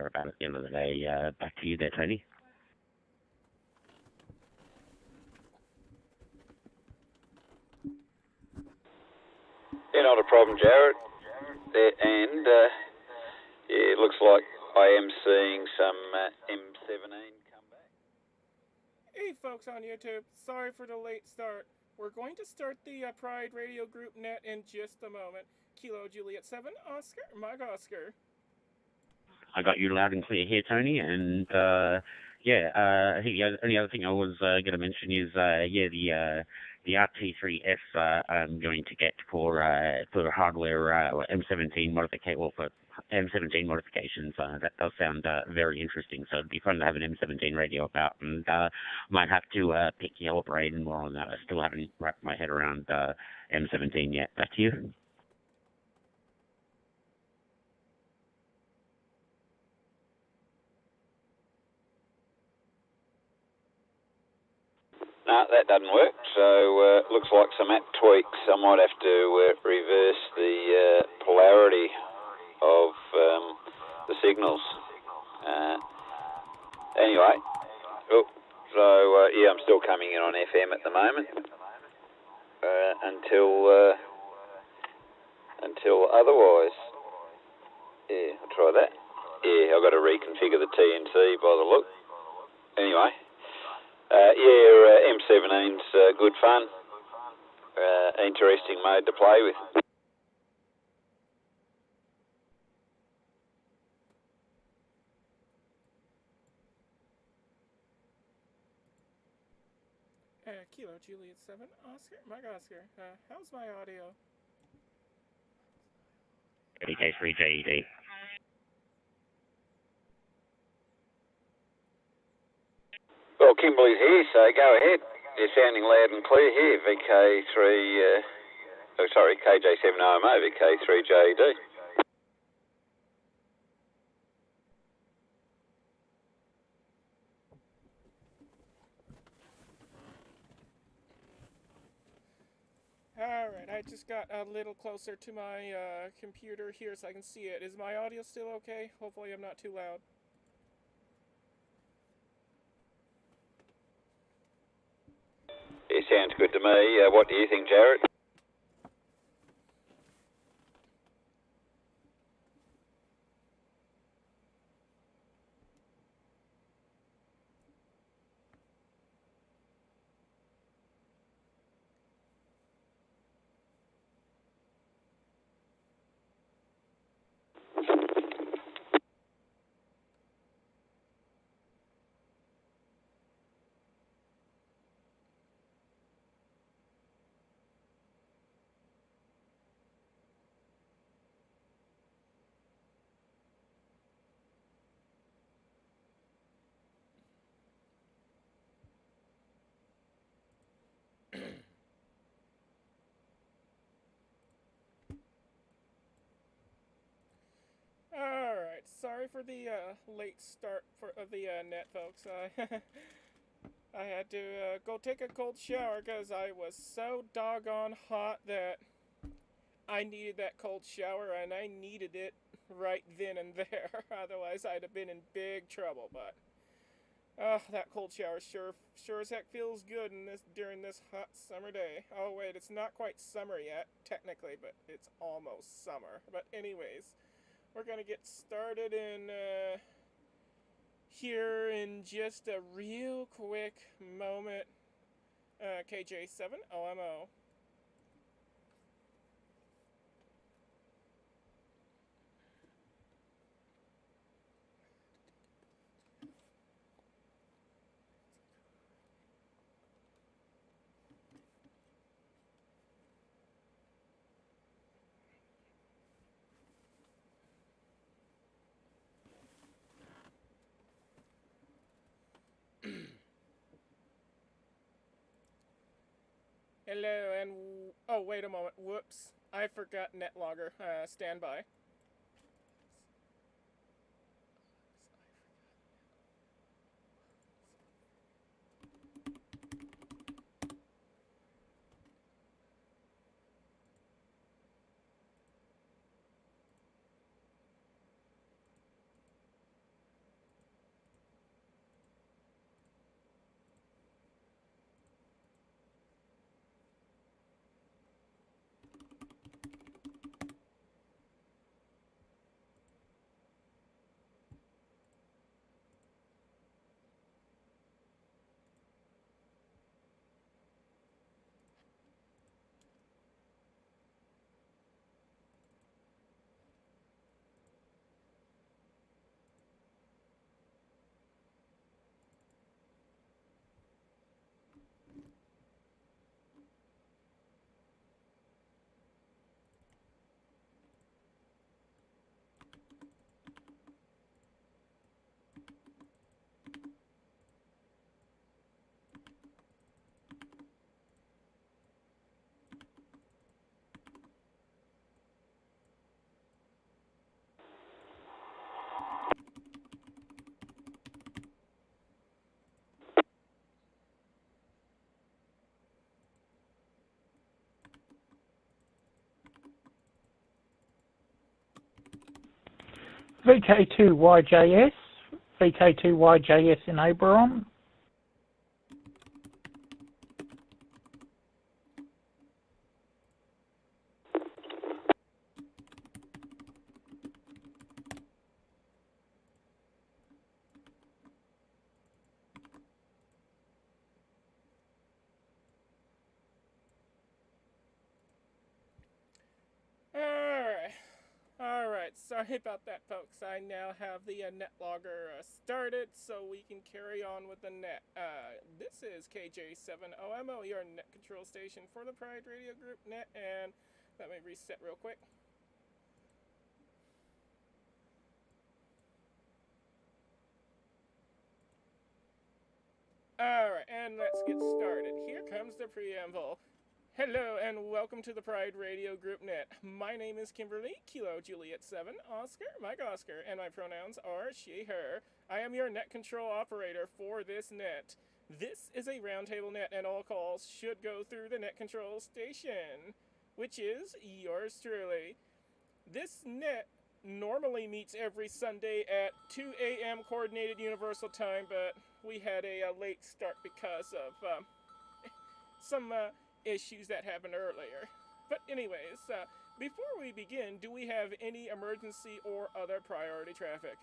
care about at the end of the day. Back to you there, Tony. Yeah, not a problem, Jared. And yeah, it looks like I am seeing some M17 come back. Hey folks on YouTube, sorry for the late start. We're going to start the Pride Radio Group net in just a moment. Kilo Juliet 7, Oscar, Mike Oscar. I got you loud and clear here, Tony, and I think the only other thing I was going to mention is the RT3S I'm going to get for hardware M17 modification, for M17 modifications. That does sound very interesting. So it'd be fun to have an M17 radio about, and might have to pick your brain more on that. I still haven't wrapped my head around M17 yet. Back to you. No, that doesn't work. So looks like some app tweaks. I might have to reverse the polarity of the signals. Anyway, yeah, I'm still coming in on FM at the moment until otherwise. Yeah, I'll try that. Yeah, I've got to reconfigure the TNC by the look. Anyway. M17's good fun. Interesting mode to play with. Kilo Juliet 7, Oscar, Mike Oscar. How's my audio? VK3JED. Well, Kimberly's here, so go ahead. You're sounding loud and clear here, KJ7OMO, VK3JED. Alright, I just got a little closer to my computer here so I can see it. Is my audio still okay? Hopefully I'm not too loud. It sounds good to me. What do you think, Jared? Alright, sorry for the late start of the net, folks. I had to go take a cold shower because I was so doggone hot that I needed that cold shower, and I needed it right then and there. Otherwise, I'd have been in big trouble. But that cold shower sure as heck feels good during this hot summer day. Oh wait, it's not quite summer yet, technically, but it's almost summer. But anyways, we're gonna get started in here in just a real quick moment. KJ7OMO. Hello, and oh, wait a moment. Whoops. I forgot NetLogger. Stand by. VK2YJS, VK2YJS in Oberon. Alright, sorry about that, folks. I now have the NetLogger started so we can carry on with the net. This is KJ7OMO, your net control station for the Pride Radio Group net, and let me reset real quick. Alright, and let's get started. Here comes the preamble. Hello and welcome to the Pride Radio Group Net. My name is Kimberly, Kilo Juliet 7, Oscar, Mike Oscar, and my pronouns are she, her. I am your net control operator for this net. This is a roundtable net and all calls should go through the net control station, which is yours truly. This net normally meets every Sunday at 2 a.m. Coordinated Universal Time, but we had a late start because of some issues that happened earlier. But anyways, before we begin, do we have any emergency or other priority traffic?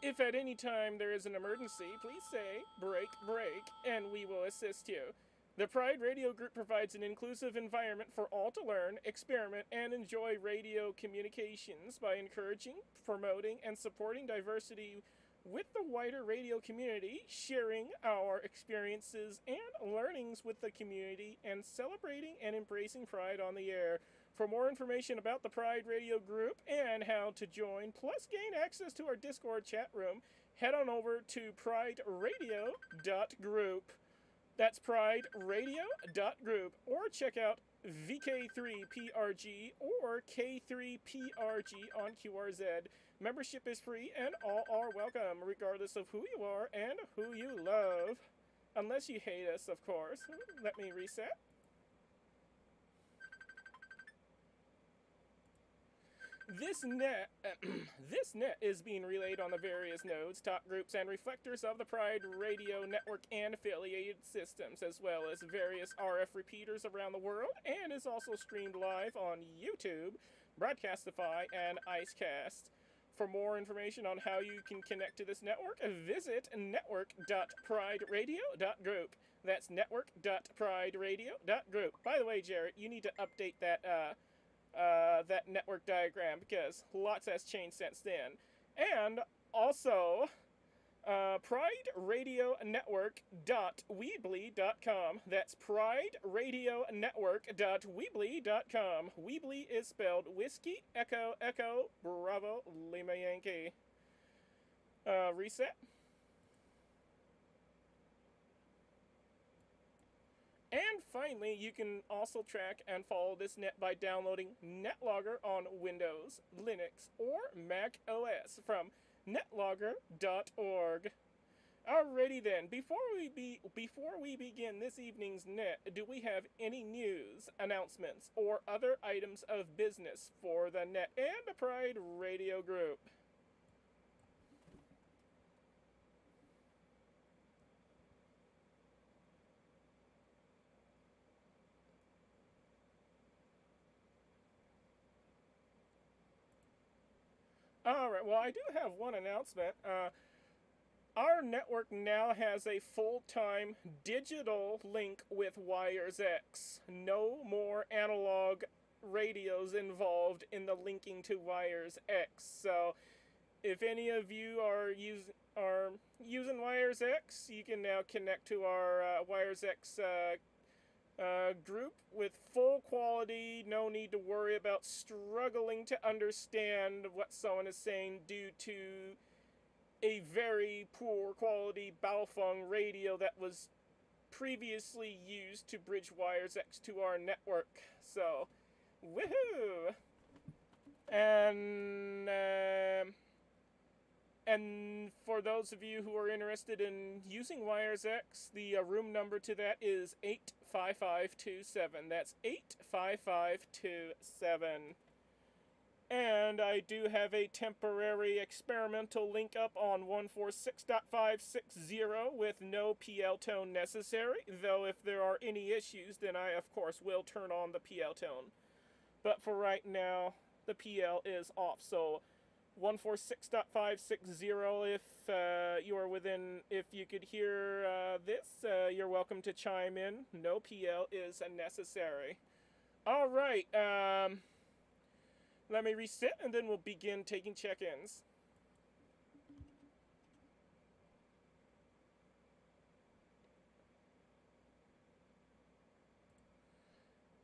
If at any time there is an emergency, please say, break, break, and we will assist you. The Pride Radio Group provides an inclusive environment for all to learn, experiment, and enjoy radio communications by encouraging, promoting, and supporting diversity with the wider radio community, sharing our experiences and learnings with the community, and celebrating and embracing Pride on the air. For more information about the Pride Radio Group and how to join, plus gain access to our Discord chat room, head on over to prideradio.group. That's prideradio.group, or check out VK3PRG or K3PRG on QRZ. Membership is free and all are welcome, regardless of who you are and who you love. Unless you hate us, of course. Let me reset. This net is being relayed on the various nodes, talk groups, and reflectors of the Pride Radio Network and affiliated systems, as well as various RF repeaters around the world, and is also streamed live on YouTube, Broadcastify, and Icecast. For more information on how you can connect to this network, visit network.prideradio.group. That's network.prideradio.group. By the way, Jarrett, you need to update that network diagram because lots has changed since then. And also, prideradionetwork.weebly.com. That's prideradionetwork.weebly.com. Weebly is spelled Whiskey, Echo, Echo, Bravo, Lima, Yankee. Reset. And finally, you can also track and follow this net by downloading NetLogger on Windows, Linux, or Mac OS from netlogger.org. Alrighty then, before we begin this evening's net, do we have any news, announcements, or other items of business for the net and the Pride Radio Group? Alright, well, I do have one announcement. Our network now has a full-time digital link with WiresX. No more analog radios involved in the linking to WiresX. So, if any of you are using WiresX, you can now connect to our WiresX group with full quality, no need to worry about struggling to understand what someone is saying due to a very poor quality Baofeng radio that was previously used to bridge WiresX to our network. So, woohoo! And for those of you who are interested in using WiresX, the room number to that is 85527. That's 85527. And I do have a temporary experimental link up on 146.560 with no PL tone necessary, though if there are any issues, then I, of course, will turn on the PL tone. But for right now, the PL is off, so 146.560, if you are within, if you could hear this, you're welcome to chime in. No PL is necessary. All right, let me reset, and then we'll begin taking check-ins.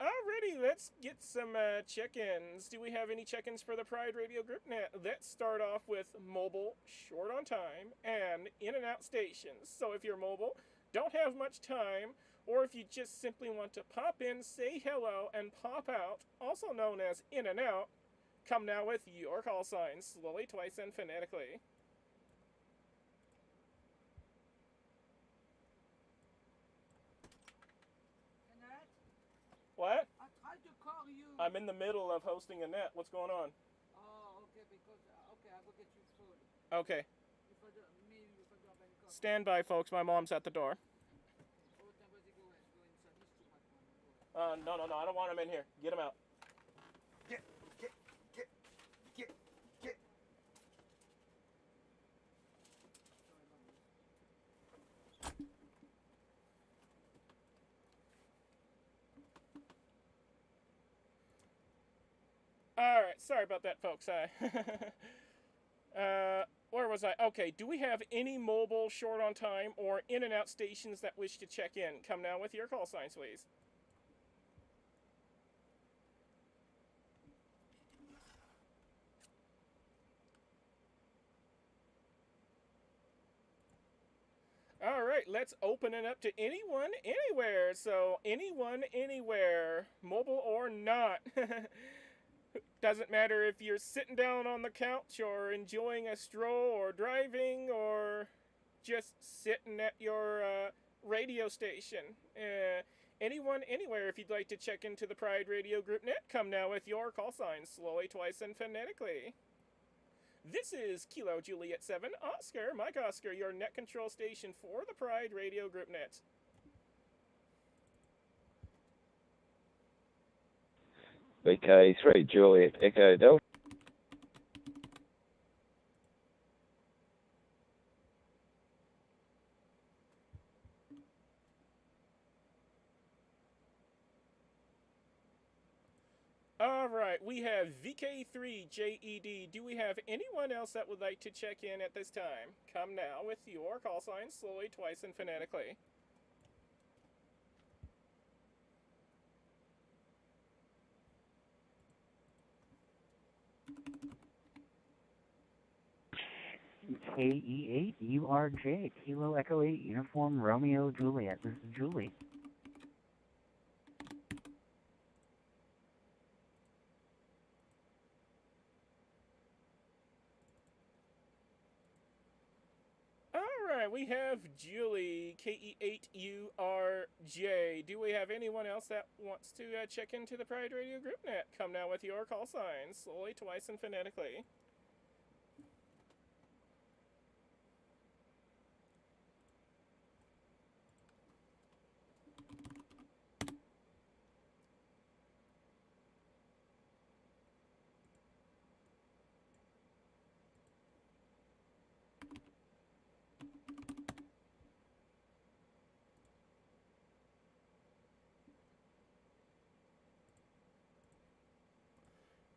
Alrighty, let's get some check-ins. Do we have any check-ins for the Pride Radio Group Net? Let's start off with mobile, short on time, and in and out stations. So if you're mobile, don't have much time, or if you just simply want to pop in, say hello, and pop out, also known as in and out, come now with your call sign, slowly, twice, and phonetically. Annette, What? I tried to call you. I'm in the middle of hosting a net. What's going on? Oh, okay, because okay, I will get you food. Okay. If I don't, maybe if I don't have any coffee. Stand by, folks. My mom's at the door. Oh, then where's he going? Go inside. He's too much money. No. I don't want him in here. Get him out. Get. Alright, sorry about that, folks. Where was I? Okay, do we have any mobile, short on time, or in and out stations that wish to check in? Come now with your call signs, please. Alright, let's open it up to anyone, anywhere. So, anyone, anywhere, mobile or not. Doesn't matter if you're sitting down on the couch or enjoying a stroll or driving or just sitting at your radio station. Anyone, anywhere, if you'd like to check into the Pride Radio Group Net, come now with your call sign, slowly, twice, and phonetically. This is Kilo Juliet 7, Oscar, Mike Oscar, your net control station for the Pride Radio Group Net. VK3 Juliet Echo Delta. Alright, we have VK3JED. Do we have anyone else that would like to check in at this time? Come now with your call sign, slowly, twice, and phonetically. KE8 URJ, Kilo Echo 8, Uniform Romeo Juliet. This is Julie. Alright, we have Julie, KE8URJ. Do we have anyone else that wants to check into the Pride Radio Group Net? Come now with your call sign, slowly, twice, and phonetically.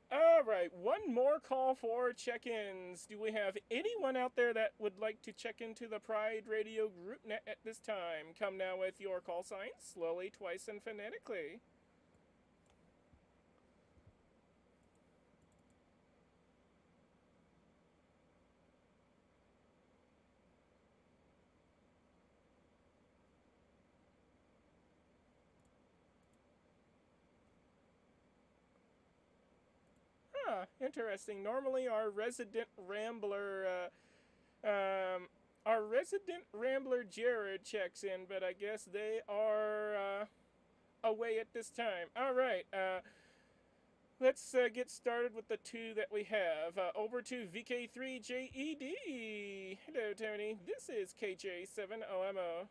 Alright, one more call for check-ins. Do we have anyone out there that would like to check into the Pride Radio Group Net at this time? Come now with your call sign, slowly, twice, and phonetically. Interesting. Normally our resident rambler Our resident rambler Jared checks in, but I guess they are away at this time. All right. Let's get started with the two that we have. Over to VK3JED. Hello, Tony. This is KJ7OMO.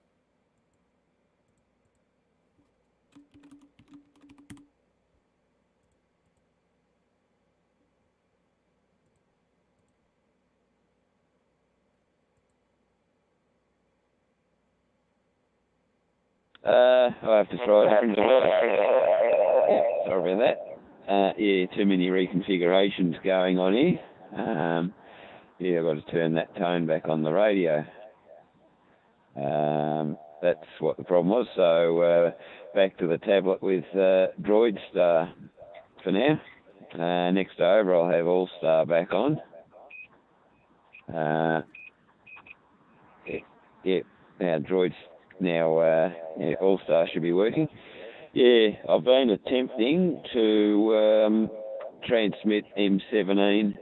I'll have to try it. Sorry about that. Yeah, too many reconfigurations going on here. Yeah, I've got to turn that tone back on the radio. That's what the problem was. So back to the tablet with Droidstar for now. Next over, I'll have All-Star back on. Yeah, now Droids. Now, All-Star should be working. Yeah, I've been attempting to transmit M17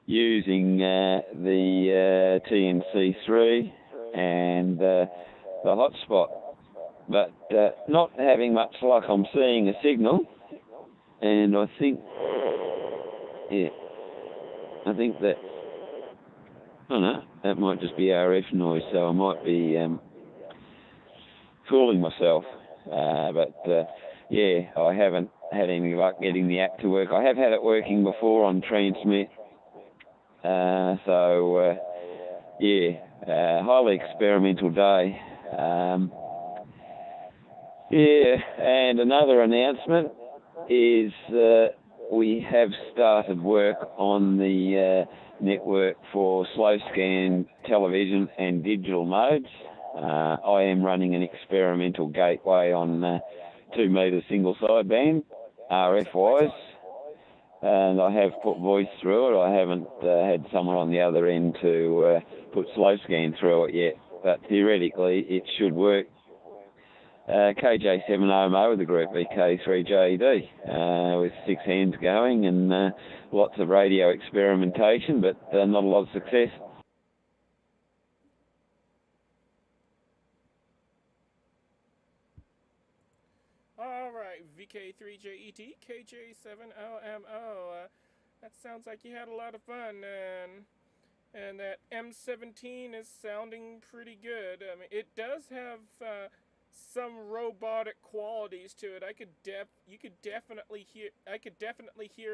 using the TNC3 and the hotspot, but not having much luck. I'm seeing a signal, and I think that, I don't know, that might just be RF noise, so I might be fooling myself, but yeah, I haven't had any luck getting the app to work. I have had it working before on Transmit, so yeah, highly experimental day. Yeah, and another announcement is we have started work on the network for slow scan television and digital modes. I am running an experimental gateway on 2 metre single sideband, RF-wise, and I have put voice through it. I haven't had someone on the other end to put slow scan through it yet, but theoretically it should work. KJ7OMO with the group VK3JED, with 6 hands going and lots of radio experimentation, but not a lot of success. Alright, VK3JET, KJ7OMO. That sounds like you had a lot of fun, and that M17 is sounding pretty good. I mean, it does have some robotic qualities to it. I could definitely hear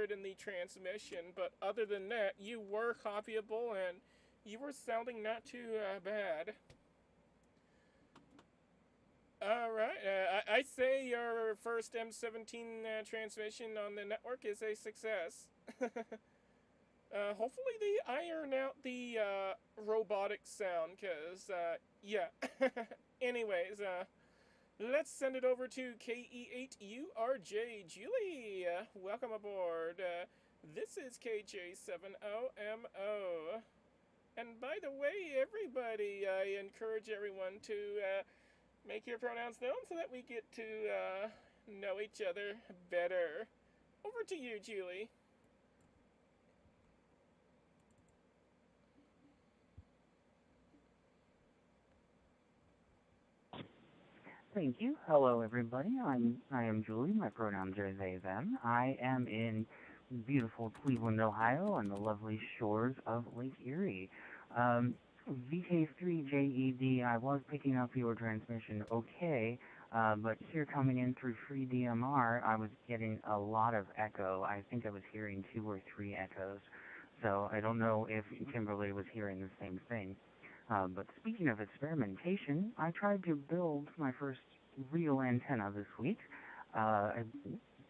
it in the transmission, but other than that, you were copyable and you were sounding not too bad. Alright, I say your first M17 transmission on the network is a success. Hopefully they iron out the robotic sound, because, yeah. Anyways, let's send it over to KE8URJ. Julie, welcome aboard. This is KJ7OMO. And by the way, everybody, I encourage everyone to make your pronouns known so that we get to know each other better. Over to you, Julie. Thank you. Hello, everybody. I am Julie. My pronouns are they, them. I am in beautiful Cleveland, Ohio, on the lovely shores of Lake Erie. VK3JED, I was picking up your transmission okay, but here coming in through free DMR, I was getting a lot of echo. I think I was hearing 2 or 3 echoes, so I don't know if Kimberly was hearing the same thing. But speaking of experimentation, I tried to build my first real antenna this week. I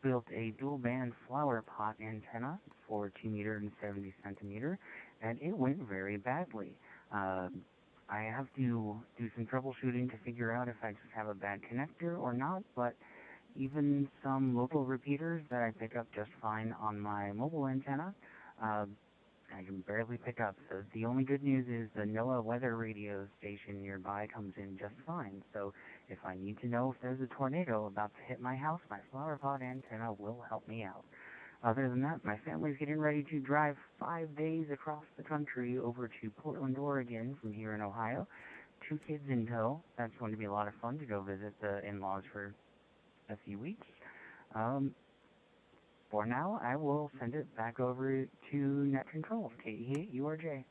built a dual-band flower pot antenna for 2 meter and 70 centimeter, and it went very badly. I have to do some troubleshooting to figure out if I just have a bad connector or not, but even some local repeaters that I pick up just fine on my mobile antenna, I can barely pick up. So the only good news is the NOAA weather radio station nearby comes in just fine. So if I need to know if there's a tornado about to hit my house, my flower pot antenna will help me out. Other than that, my family's getting ready to drive 5 days across the country over to Portland, Oregon from here in Ohio. 2 kids in tow. That's going to be a lot of fun to go visit the in-laws for a few weeks. For now, I will send it back over to Net Control. KE8URJ.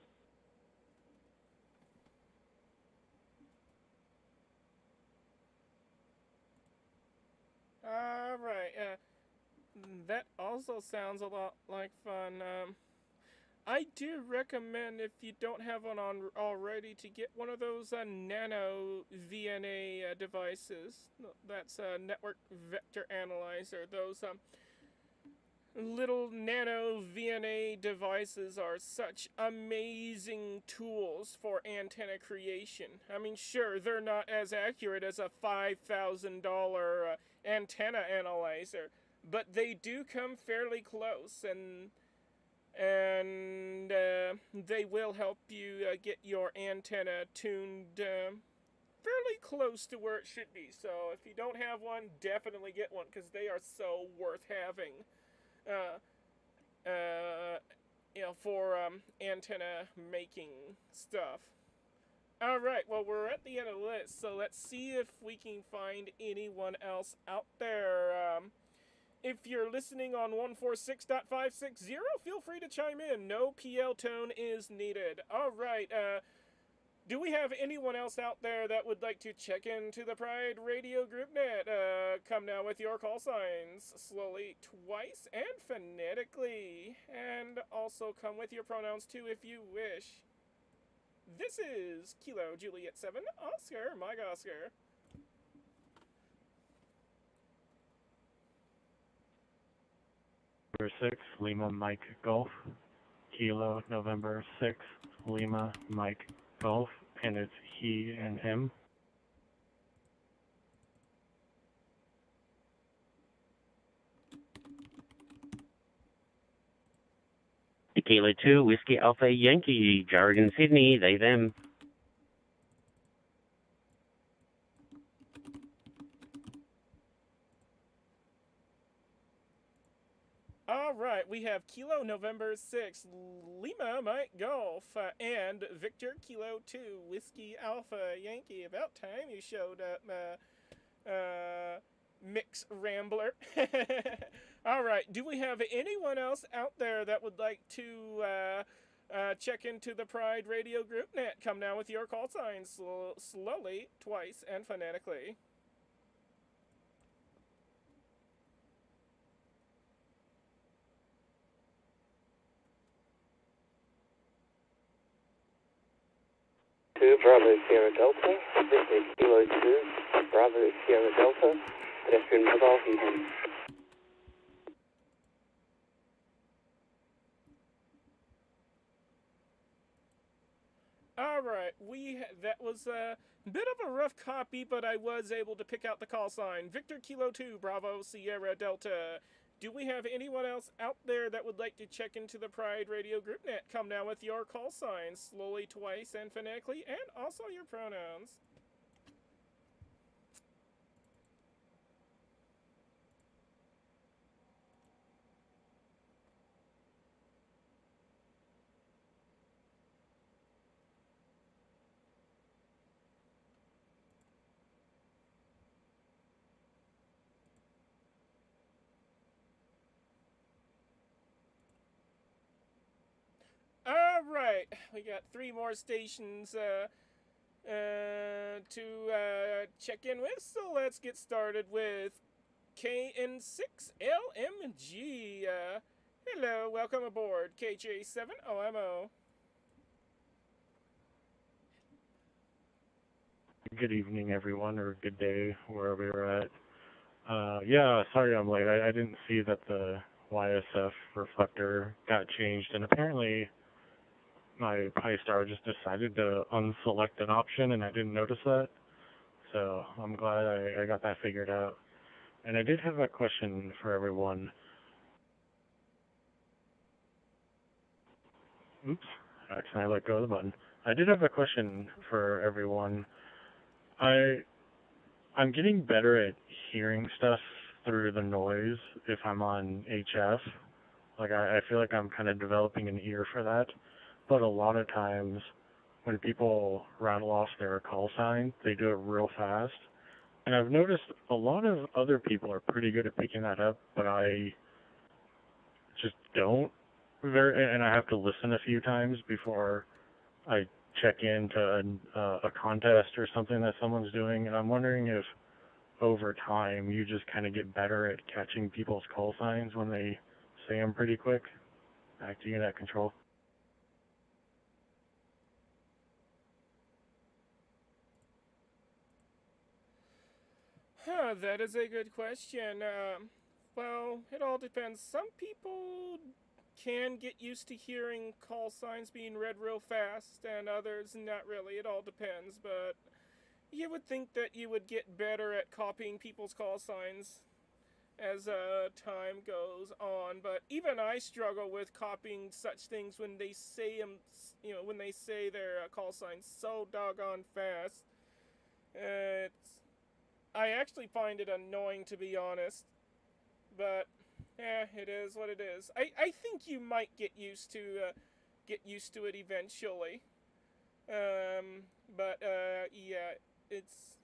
Alright, that also sounds a lot like fun. I do recommend, if you don't have one on already, to get one of those nano VNA devices. That's a network vector analyzer. Those little nano VNA devices are such amazing tools for antenna creation. I mean, sure, they're not as accurate as a $5,000 antenna analyzer, but they do come fairly close, and they will help you get your antenna tuned fairly close to where it should be. So if you don't have one, definitely get one, because they are so worth having. For antenna making stuff. Alright, well, we're at the end of the list, so let's see if we can find anyone else out there. If you're listening on 146.560, feel free to chime in. No PL tone is needed. Alright, do we have anyone else out there that would like to check into the Pride Radio Group Net? Come now with your call signs, slowly, twice, and phonetically. And also come with your pronouns too if you wish. This is Kilo Juliet 7, Oscar, Mike Oscar. November 6, Lima Mike Golf. Kilo November 6, Lima Mike Golf, and it's he and him. Kilo 2, Whiskey Alpha Yankee, Jargon Sydney, they them. Alright, we have Kilo November 6, Lima Mike Golf, and Victor Kilo 2, Whiskey Alpha Yankee. About time you showed up, Mix Rambler. Alright, do we have anyone else out there that would like to check into the Pride Radio Group Net? Come now with your call signs, slowly, twice, and phonetically. Bravo Sierra Delta, this is Kilo 2, Bravo Sierra Delta, pedestrian mobile Houston. Alright, that was a bit of a rough copy, but I was able to pick out the call sign. Victor Kilo 2, Bravo Sierra Delta. Do we have anyone else out there that would like to check into the Pride Radio Group Net? Come now with your call signs, slowly, twice, and phonetically, and also your pronouns. Alright, we got 3 more stations to check in with, so let's get started with KN6LMG. Hello, welcome aboard, KJ7OMO. Good evening, everyone, or good day, wherever you're at. Yeah, sorry I'm late. I didn't see that the YSF reflector got changed, and apparently my Pi-Star just decided to unselect an option, and I didn't notice that. So I'm glad I got that figured out. And I did have a question for everyone. Oops, I let go of the button. I did have a question for everyone. I'm getting better at hearing stuff through the noise if I'm on HF. Like, I feel like I'm kind of developing an ear for that. But a lot of times, when people rattle off their call sign, they do it real fast. And I've noticed a lot of other people are pretty good at picking that up, but I just don't. And I have to listen a few times before I check into a contest or something that someone's doing. And I'm wondering if over time you just kind of get better at catching people's call signs when they say them pretty quick. Back to you, Net Control. That is a good question. Well, it all depends. Some people can get used to hearing call signs being read real fast, and others not really. It all depends, but you would think that you would get better at copying people's call signs as time goes on. But even I struggle with copying such things when they say them, when they say their call signs so doggone fast. I actually find it annoying, to be honest, but it is what it is. I think you might get used to it eventually. But yeah, it's.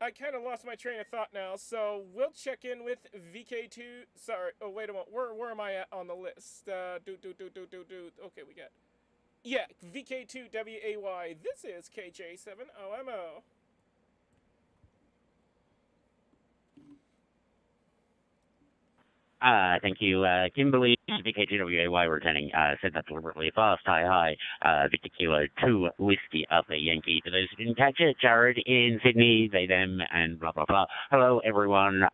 I kind of lost my train of thought now, so we'll check in with VK2. Sorry, oh wait a moment, where am I at on the list? Okay, we got. Yeah, VK2WAY. This is KJ7OMO. Thank you, Kimberly, VK2WAY returning, said that deliberately fast, hi, Victor Kilo 2, Whiskey Alpha Yankee, for those who didn't catch it, Jared in Sydney, they, them, and blah, blah, blah. Hello, everyone,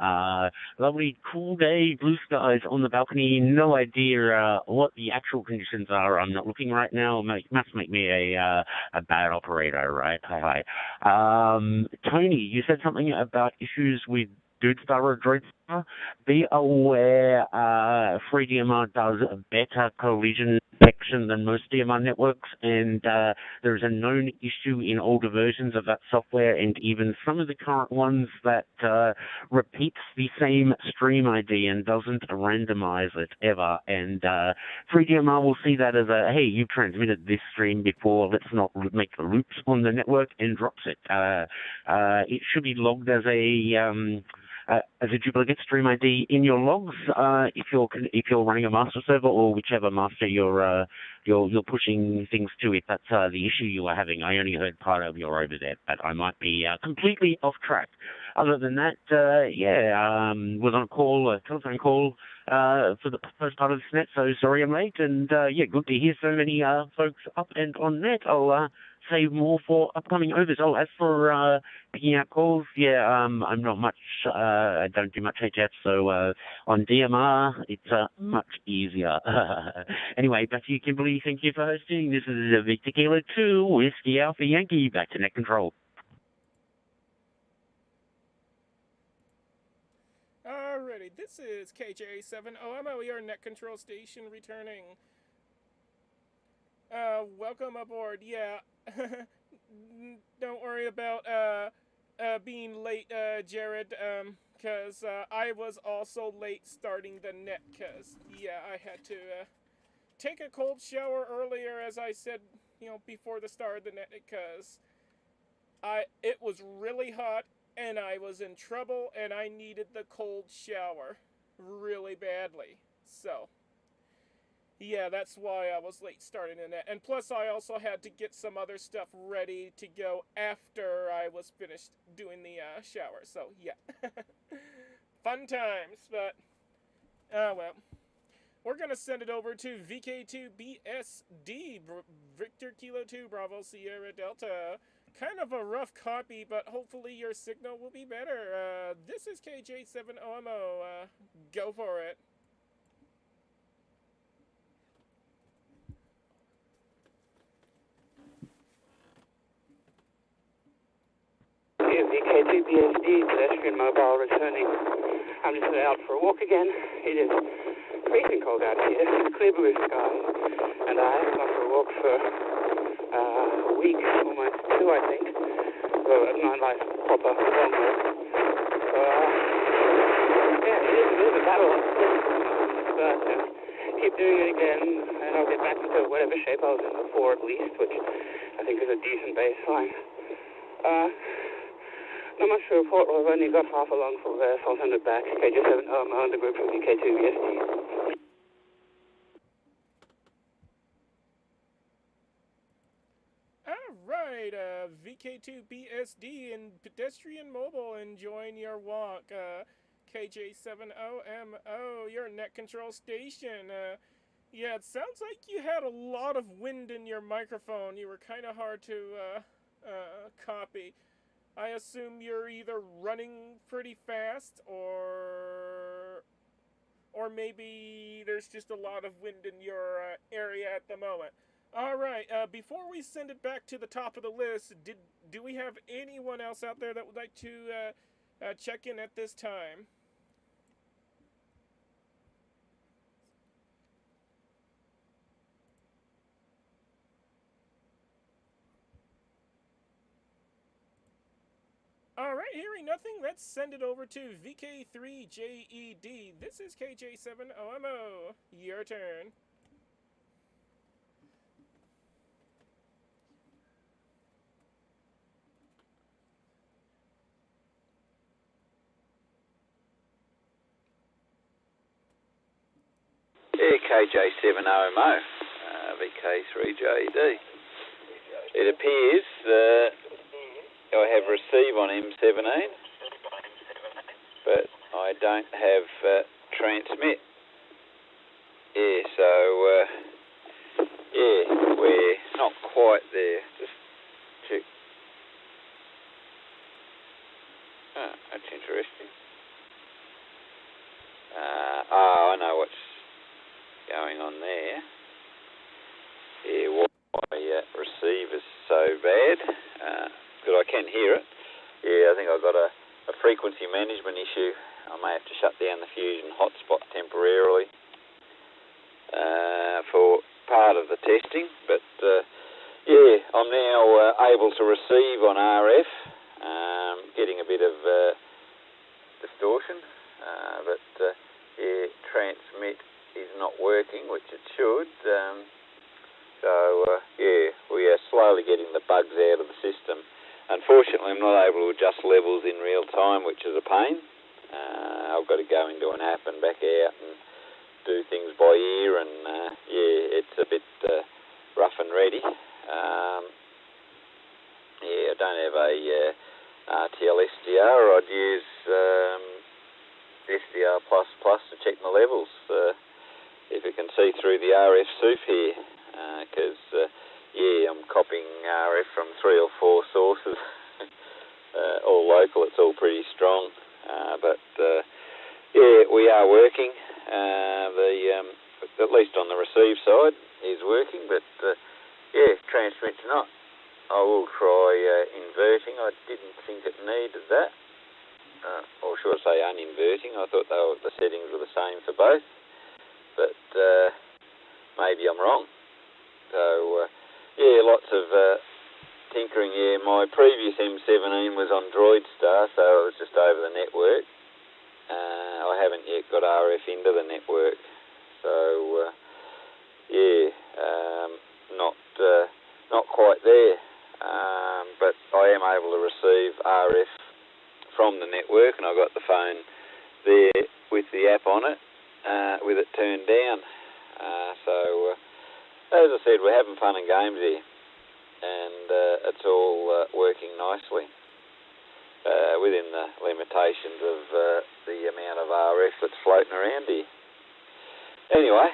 lovely, cool day, blue skies on the balcony, no idea, what the actual conditions are, I'm not looking right now, must make me a bad operator, right, hi. Tony, you said something about issues with Dudestar or Droidstar. Be aware, FreeDMR does a better collision detection than most DMR networks, and there's a known issue in older versions of that software, and even some of the current ones, that repeats the same stream ID and doesn't randomize it ever. And FreeDMR will see that as a, hey, you transmitted this stream before, let's not make the loops on the network, and drops it. It should be logged as a duplicate stream ID in your logs, if you're running a master server, or whichever master you're pushing things to, if that's the issue you are having. I only heard part of your over there, but I might be completely off track. Other than that, was on a telephone call for the first part of this net, so sorry I'm late, and good to hear so many folks up and on net. I'll save more for upcoming overs. Oh, as for picking out calls, I'm not much, I don't do much HF, so on DMR, it's much easier. Anyway, back to you, Kimberly. Thank you for hosting. This is Victor Kilo 2, Whiskey Alpha Yankee, back to Net Control. Alrighty, this is KJ7OMO, your Net Control station returning. Welcome aboard, yeah. Don't worry about being late, Jared, cause I was also late starting the net, cause I had to take a cold shower earlier, as I said, before the start of the net, cause it was really hot and I was in trouble and I needed the cold shower really badly. So yeah, that's why I was late starting the net. And plus, I also had to get some other stuff ready to go after I was finished doing the shower. So, yeah. Fun times, but, well. We're going to send it over to VK2BSD, Victor Kilo 2, Bravo Sierra Delta. Kind of a rough copy, but hopefully your signal will be better. This is KJ7OMO. Go for it. VK2BSD, pedestrian mobile returning. I'm just out for a walk again. It is freezing cold out here, clear blue skies, and I haven't gone for a walk for a week, almost two, I think. Well, not like proper long walk. So, it is a battle. but keep doing it again, and I'll get back into whatever shape I was in before at least, which I think is a decent baseline. Not much to report. I've only got half a lung full there, so I'll send it back. KJ7 on the group from VK2 BSD. Alright, VK2 BSD and Pedestrian Mobile enjoying your walk. KJ70MO, your net control station. Yeah, it sounds like you had a lot of wind in your microphone. You were kind of hard to copy. I assume you're either running pretty fast or maybe there's just a lot of wind in your area at the moment. Alright, before we send it back to the top of the list, do we have anyone else out there that would like to check in at this time? Alright, hearing nothing, let's send it over to VK3JED. This is KJ7OMO. Your turn. Yeah, KJ7OMO, VK3JED. It appears I have receive on M17, but I don't have transmit. Yeah, so yeah, we're not quite there. Just check. Oh, that's interesting. Oh, I know what's going on there. Yeah, why receive is so bad. But I can hear it. Yeah, I think I've got a frequency management issue. I may have to shut down the Fusion hotspot temporarily for part of the testing. But yeah, I'm now able to receive on RF, getting a bit of distortion. But yeah, transmit is not working, which it should. So yeah, we are slowly getting the bugs out of the system. Unfortunately, I'm not able to adjust levels in real time, which is a pain. I've got to go into an app and back out and do things by ear, and yeah, it's a bit rough and ready. Yeah, I don't have a RTL SDR. I'd use SDR++ to check my levels if it can see through the RF SOOF here, because yeah, I'm copying RF from 3 or 4 sources, all local. It's all pretty strong, but yeah, we are working. At least on the receive side is working, but yeah, transmit's not. I will try inverting. I didn't think it needed that, or should I say uninverting. I thought the settings were the same for both, but maybe I'm wrong. So yeah, lots of tinkering. Yeah, my previous M17 was on DroidStar, so it was just over the network. I haven't yet got RF into the network, so yeah, not quite there. But I am able to receive RF from the network, and I got the phone there with the app on it, with it turned down. So as I said, we're having fun and games here, and it's all working nicely within the limitations of the amount of RF that's floating around here. Anyway,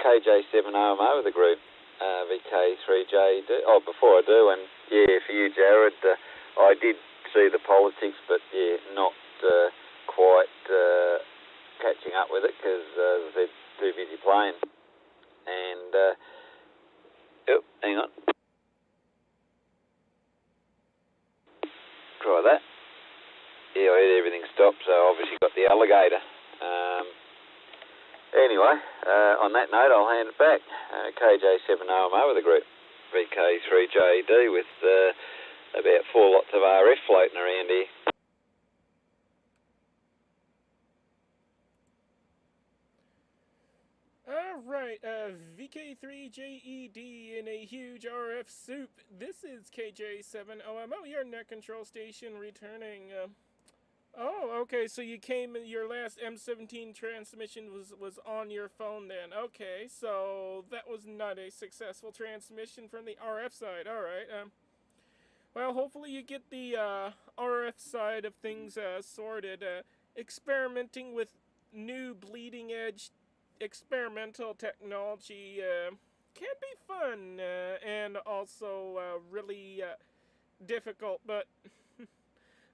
KJ7OMO with the group, VK3JD. Oh, before I do, and yeah, for you, Jared, I did see the politics, but yeah, not quite catching up with it, because as I said, too busy playing. And oh, hang on. Try that. Yeah, I heard everything stop, so I obviously got the alligator. Anyway, on that note, I'll hand it back. KJ7OMO with the group, VK3JD, with about 4 lots of RF floating around here. Alright, VK3JED in a huge RF soup. This is KJ7OMO, your net control station returning. Oh, okay, so you came, your last M17 transmission was on your phone then. Okay, so that was not a successful transmission from the RF side. Alright, well, hopefully you get the RF side of things sorted. Experimenting with new bleeding edge experimental technology can be fun and also really difficult, but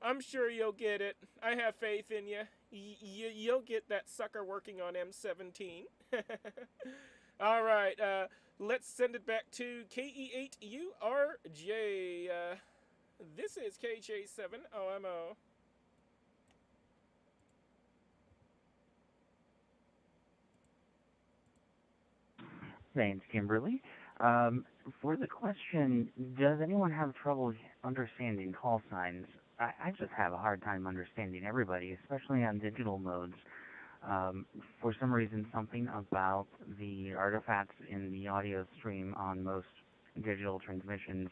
I'm sure you'll get it. I have faith in you. You'll get that sucker working on M17. All right, let's send it back to KE8URJ. This is KJ7OMO. Thanks, Kimberly. For the question, does anyone have trouble understanding call signs? I just have a hard time understanding everybody, especially on digital modes. For some reason, something about the artifacts in the audio stream on most digital transmissions,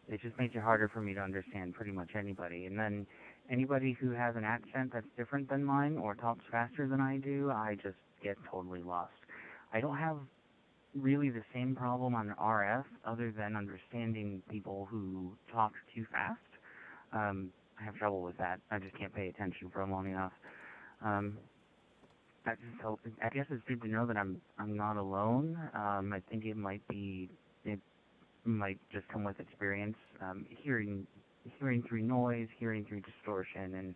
it just makes it harder for me to understand pretty much anybody. And then anybody who has an accent that's different than mine or talks faster than I do, I just get totally lost. I don't have really the same problem on RF other than understanding people who talk too fast. I have trouble with that. I just can't pay attention for long enough. I guess it's good to know that I'm not alone. I think it might just come with experience. Hearing through noise, hearing through distortion and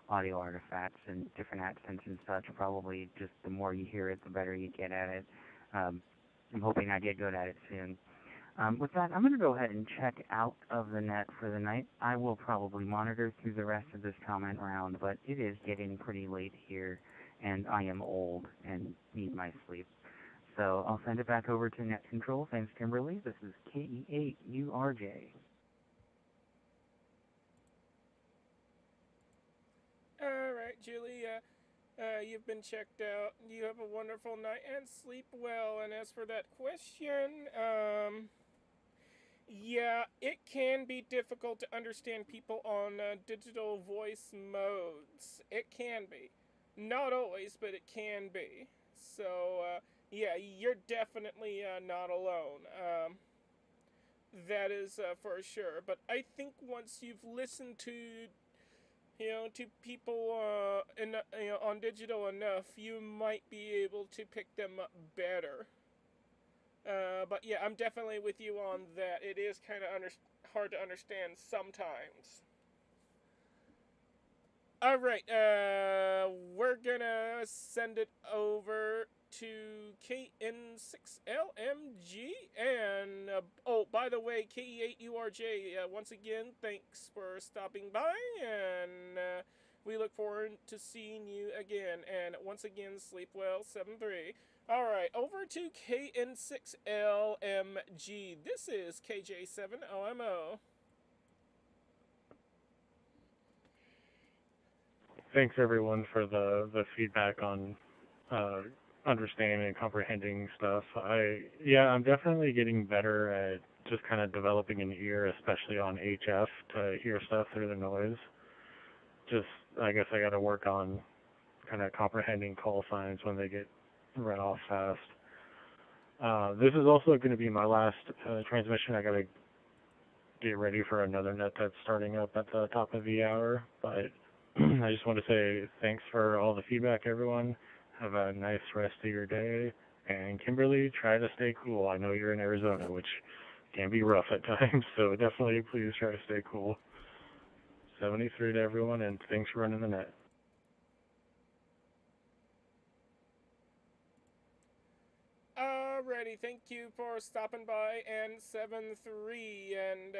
audio artifacts and different accents and such. Probably just the more you hear it, the better you get at it. I'm hoping I get good at it soon. With that, I'm going to go ahead and check out of the net for the night. I will probably monitor through the rest of this comment round, but it is getting pretty late here, and I am old and need my sleep. So I'll send it back over to Net Control. Thanks, Kimberly. This is KE8URJ. All right, Julie. You've been checked out. You have a wonderful night and sleep well. And as for that question, yeah, it can be difficult to understand people on digital voice modes. It can be. Not always, but it can be. So, yeah, you're definitely not alone. That is for sure. But I think once you've listened to people on digital enough, you might be able to pick them up better. But yeah, I'm definitely with you on that. It is kind of hard to understand sometimes. Alright, we're gonna send it over to KN6LMG, and, oh, by the way, KE8URJ, once again, thanks for stopping by, and we look forward to seeing you again, and once again, sleep well, 7-3. Alright, over to KN6LMG, this is KJ7OMO. Thanks everyone for the feedback on understanding and comprehending stuff. I'm definitely getting better at just kind of developing an ear, especially on HF, to hear stuff through the noise. Just, I guess I got to work on kind of comprehending call signs when they get run off fast. This is also going to be my last transmission. I got to get ready for another net that's starting up at the top of the hour, but I just want to say thanks for all the feedback, everyone. Have a nice rest of your day. And Kimberly, try to stay cool. I know you're in Arizona, which can be rough at times, so definitely please try to stay cool. 73 to everyone, and thanks for running the net. Alrighty, thank you for stopping by, and 7-3, and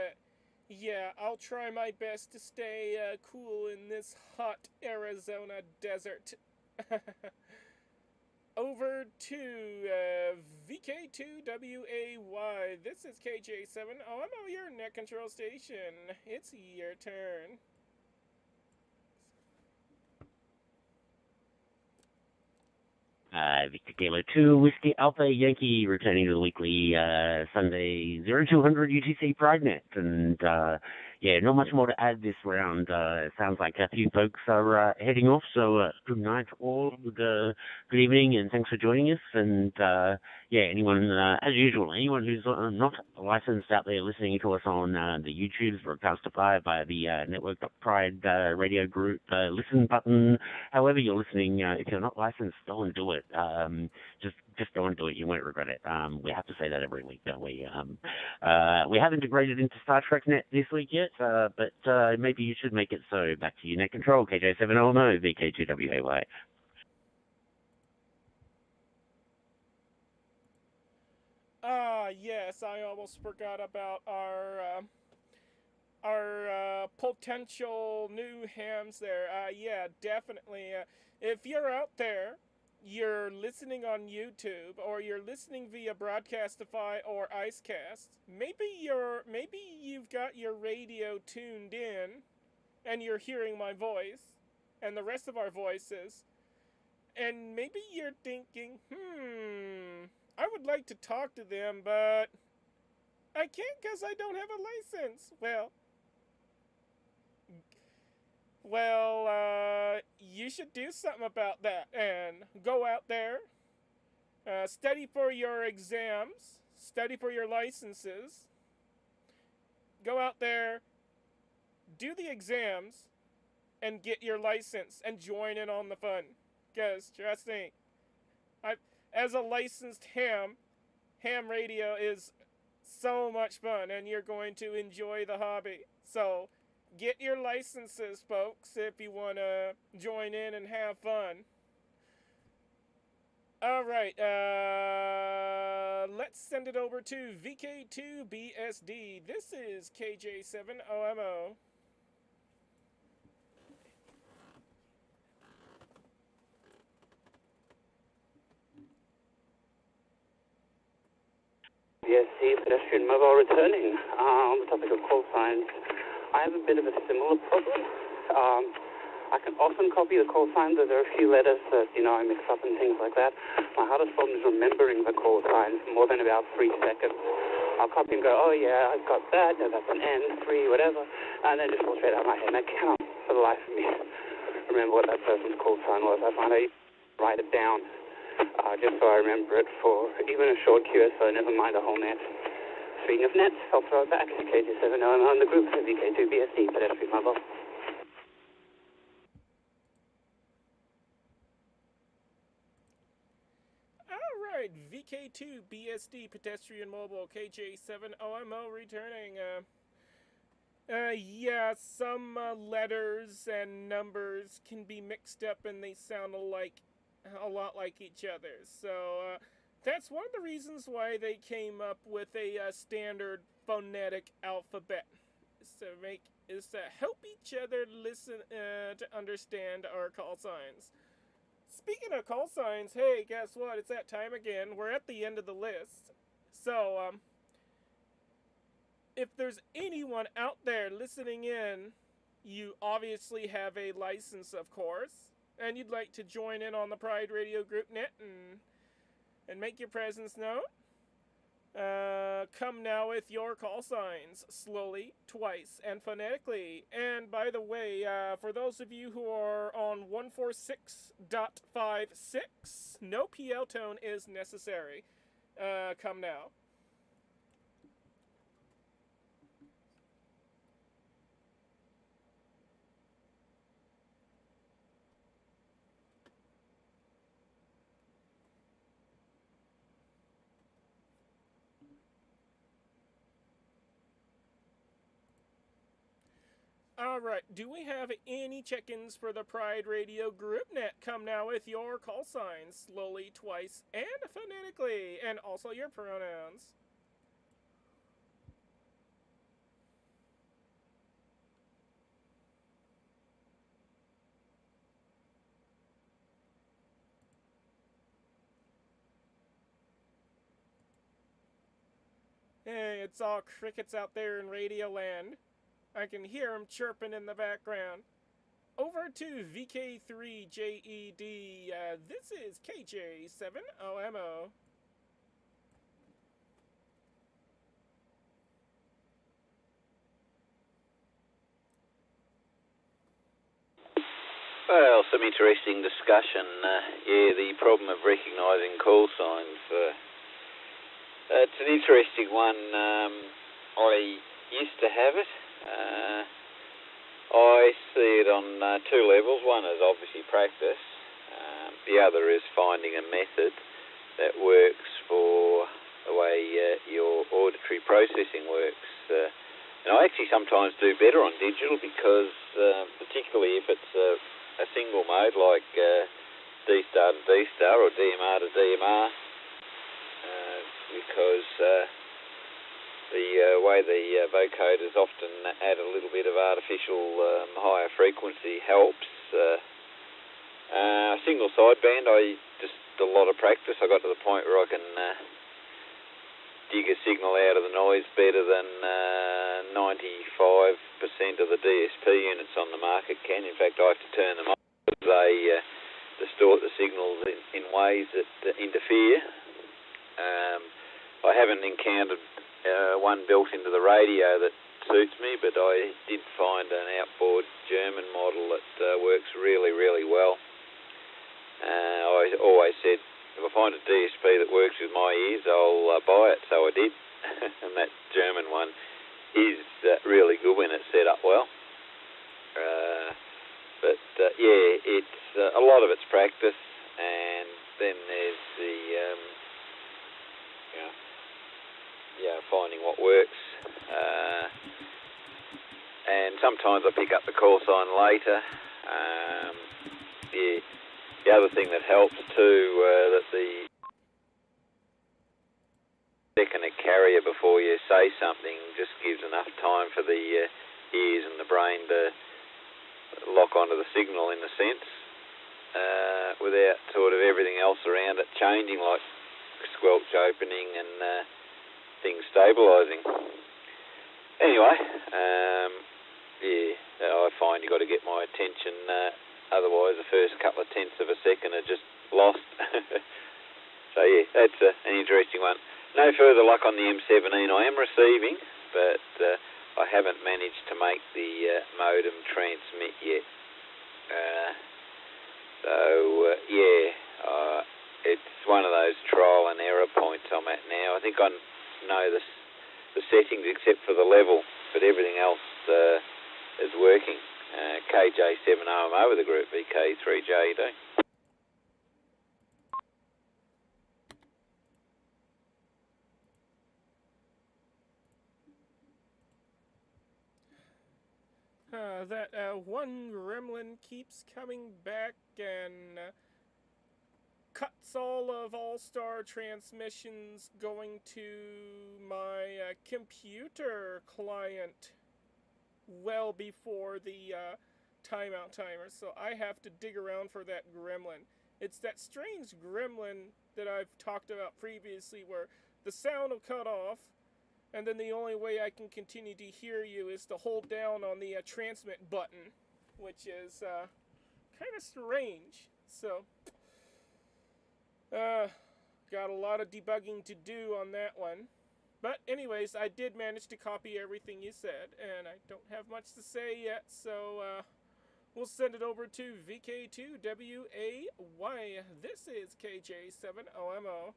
yeah, I'll try my best to stay cool in this hot Arizona desert. Over to VK2WAY. This is KJ7OMO, your net control station. It's your turn. Victor Kilo 2, Whiskey Alpha Yankee, returning to the weekly Sunday 0200 UTC Pride Net. And yeah, not much more to add this round. It sounds like a few folks are heading off, so good night all, good evening, and thanks for joining us. And yeah, anyone, as usual, anyone who's not licensed out there listening to us on the YouTube's Broadcastify via the Network.Pride radio group listen button, however you're listening, if you're not licensed, don't do it. Just don't do it. You won't regret it. We have to say that every week, don't we? We haven't integrated into Star Trek Net this week yet, but maybe you should make it so. Back to you, Net Control, KJ7OMO, VK2WAY. Yes, I almost forgot about our potential new hams there. Yeah, definitely. If you're out there, you're listening on YouTube, or you're listening via Broadcastify or Icecast, maybe you've got your radio tuned in, and you're hearing my voice, and the rest of our voices, and maybe you're thinking, I would like to talk to them, but I can't because I don't have a license. Well, you should do something about that and go out there, study for your exams, study for your licenses, go out there, do the exams, and get your license and join in on the fun. Because, trust me, as a licensed ham radio is so much fun, and you're going to enjoy the hobby. So, get your licenses, folks, if you want to join in and have fun. Alright, let's send it over to VK2BSD. This is KJ7OMO. BSC pedestrian mobile returning. On the topic of call signs, I have a bit of a similar problem. I can often copy the call signs, but there are a few letters that, I mix up and things like that. My hardest problem is remembering the call signs more than about 3 seconds. I'll copy and go, oh yeah, I've got that, that's an N, 3, whatever, and then just fall straight out of my head, and I cannot for the life of me remember what that person's call sign was. I find I write it down, just so I remember it for even a short QSO, never mind a whole net. Speaking of nets, I'll throw it back to KJ7 on the group for VK2BSD, pedestrian mobile. Alright, VK2BSD, pedestrian mobile, KJ7OMO returning. Yeah, some letters and numbers can be mixed up and they sound a lot like each other. So, that's one of the reasons why they came up with a standard phonetic alphabet. Is to help each other listen to understand our call signs. Speaking of call signs, hey, guess what? It's that time again. We're at the end of the list. So, if there's anyone out there listening in, you obviously have a license, of course, and you'd like to join in on the Pride Radio Group Net and make your presence known, come now with your call signs, slowly, twice, and phonetically. And by the way, for those of you who are on 146.56, no PL tone is necessary. Come now. Alright, do we have any check-ins for the Pride Radio Group Net? Come now with your call signs, slowly, twice, and phonetically, and also your pronouns. Hey, it's all crickets out there in Radio Land. I can hear them chirping in the background. over to VK3JED. This is KJ7OMO. Well, some interesting discussion. The problem of recognising call signs. It's an interesting one. I used to have it. I see it on two levels. One is obviously practice. The other is finding a method that works for the way your auditory processing works. And I actually sometimes do better on digital because, particularly if it's a single mode like D-star to D-star or DMR to DMR, because the way the vocoders often add a little bit of artificial higher frequency helps. Single sideband, I just a lot of practice. I got to the point where I can dig a signal out of the noise better than 95% of the DSP units on the market can. In fact, I have to turn them off because they distort the signals in ways that interfere. I haven't encountered one built into the radio that suits me, but I did find an outboard German model that works really, really well. I always said, if I find a DSP that works with my ears, I'll buy it, so I did. And that German one is really good when it's set up well. It's a lot of it's practice, and then there's the finding what works. And sometimes I pick up the call sign later. The other thing that helps too, that the second a carrier before you say something just gives enough time for the ears and the brain to lock onto the signal in a sense, without sort of everything else around it changing, like squelch opening and things stabilising. Anyway, I find you've got to get my attention, otherwise the first couple of tenths of a second are just lost. So yeah, that's an interesting one. No further luck on the M17. I am receiving, but I haven't managed to make the modem transmit yet. It's one of those trial and error points I'm at now. I think I know the settings except for the level, but everything else is working. KJ7OMO with the group VK3JED. That one gremlin keeps coming back and cuts all of All-Star transmissions going to my computer client well before the timeout timer, so I have to dig around for that gremlin. It's that strange gremlin that I've talked about previously where the sound will cut off, and then the only way I can continue to hear you is to hold down on the transmit button, which is kind of strange. So, got a lot of debugging to do on that one. But anyways, I did manage to copy everything you said, and I don't have much to say yet, so we'll send it over to VK2WAY. This is KJ7OMO.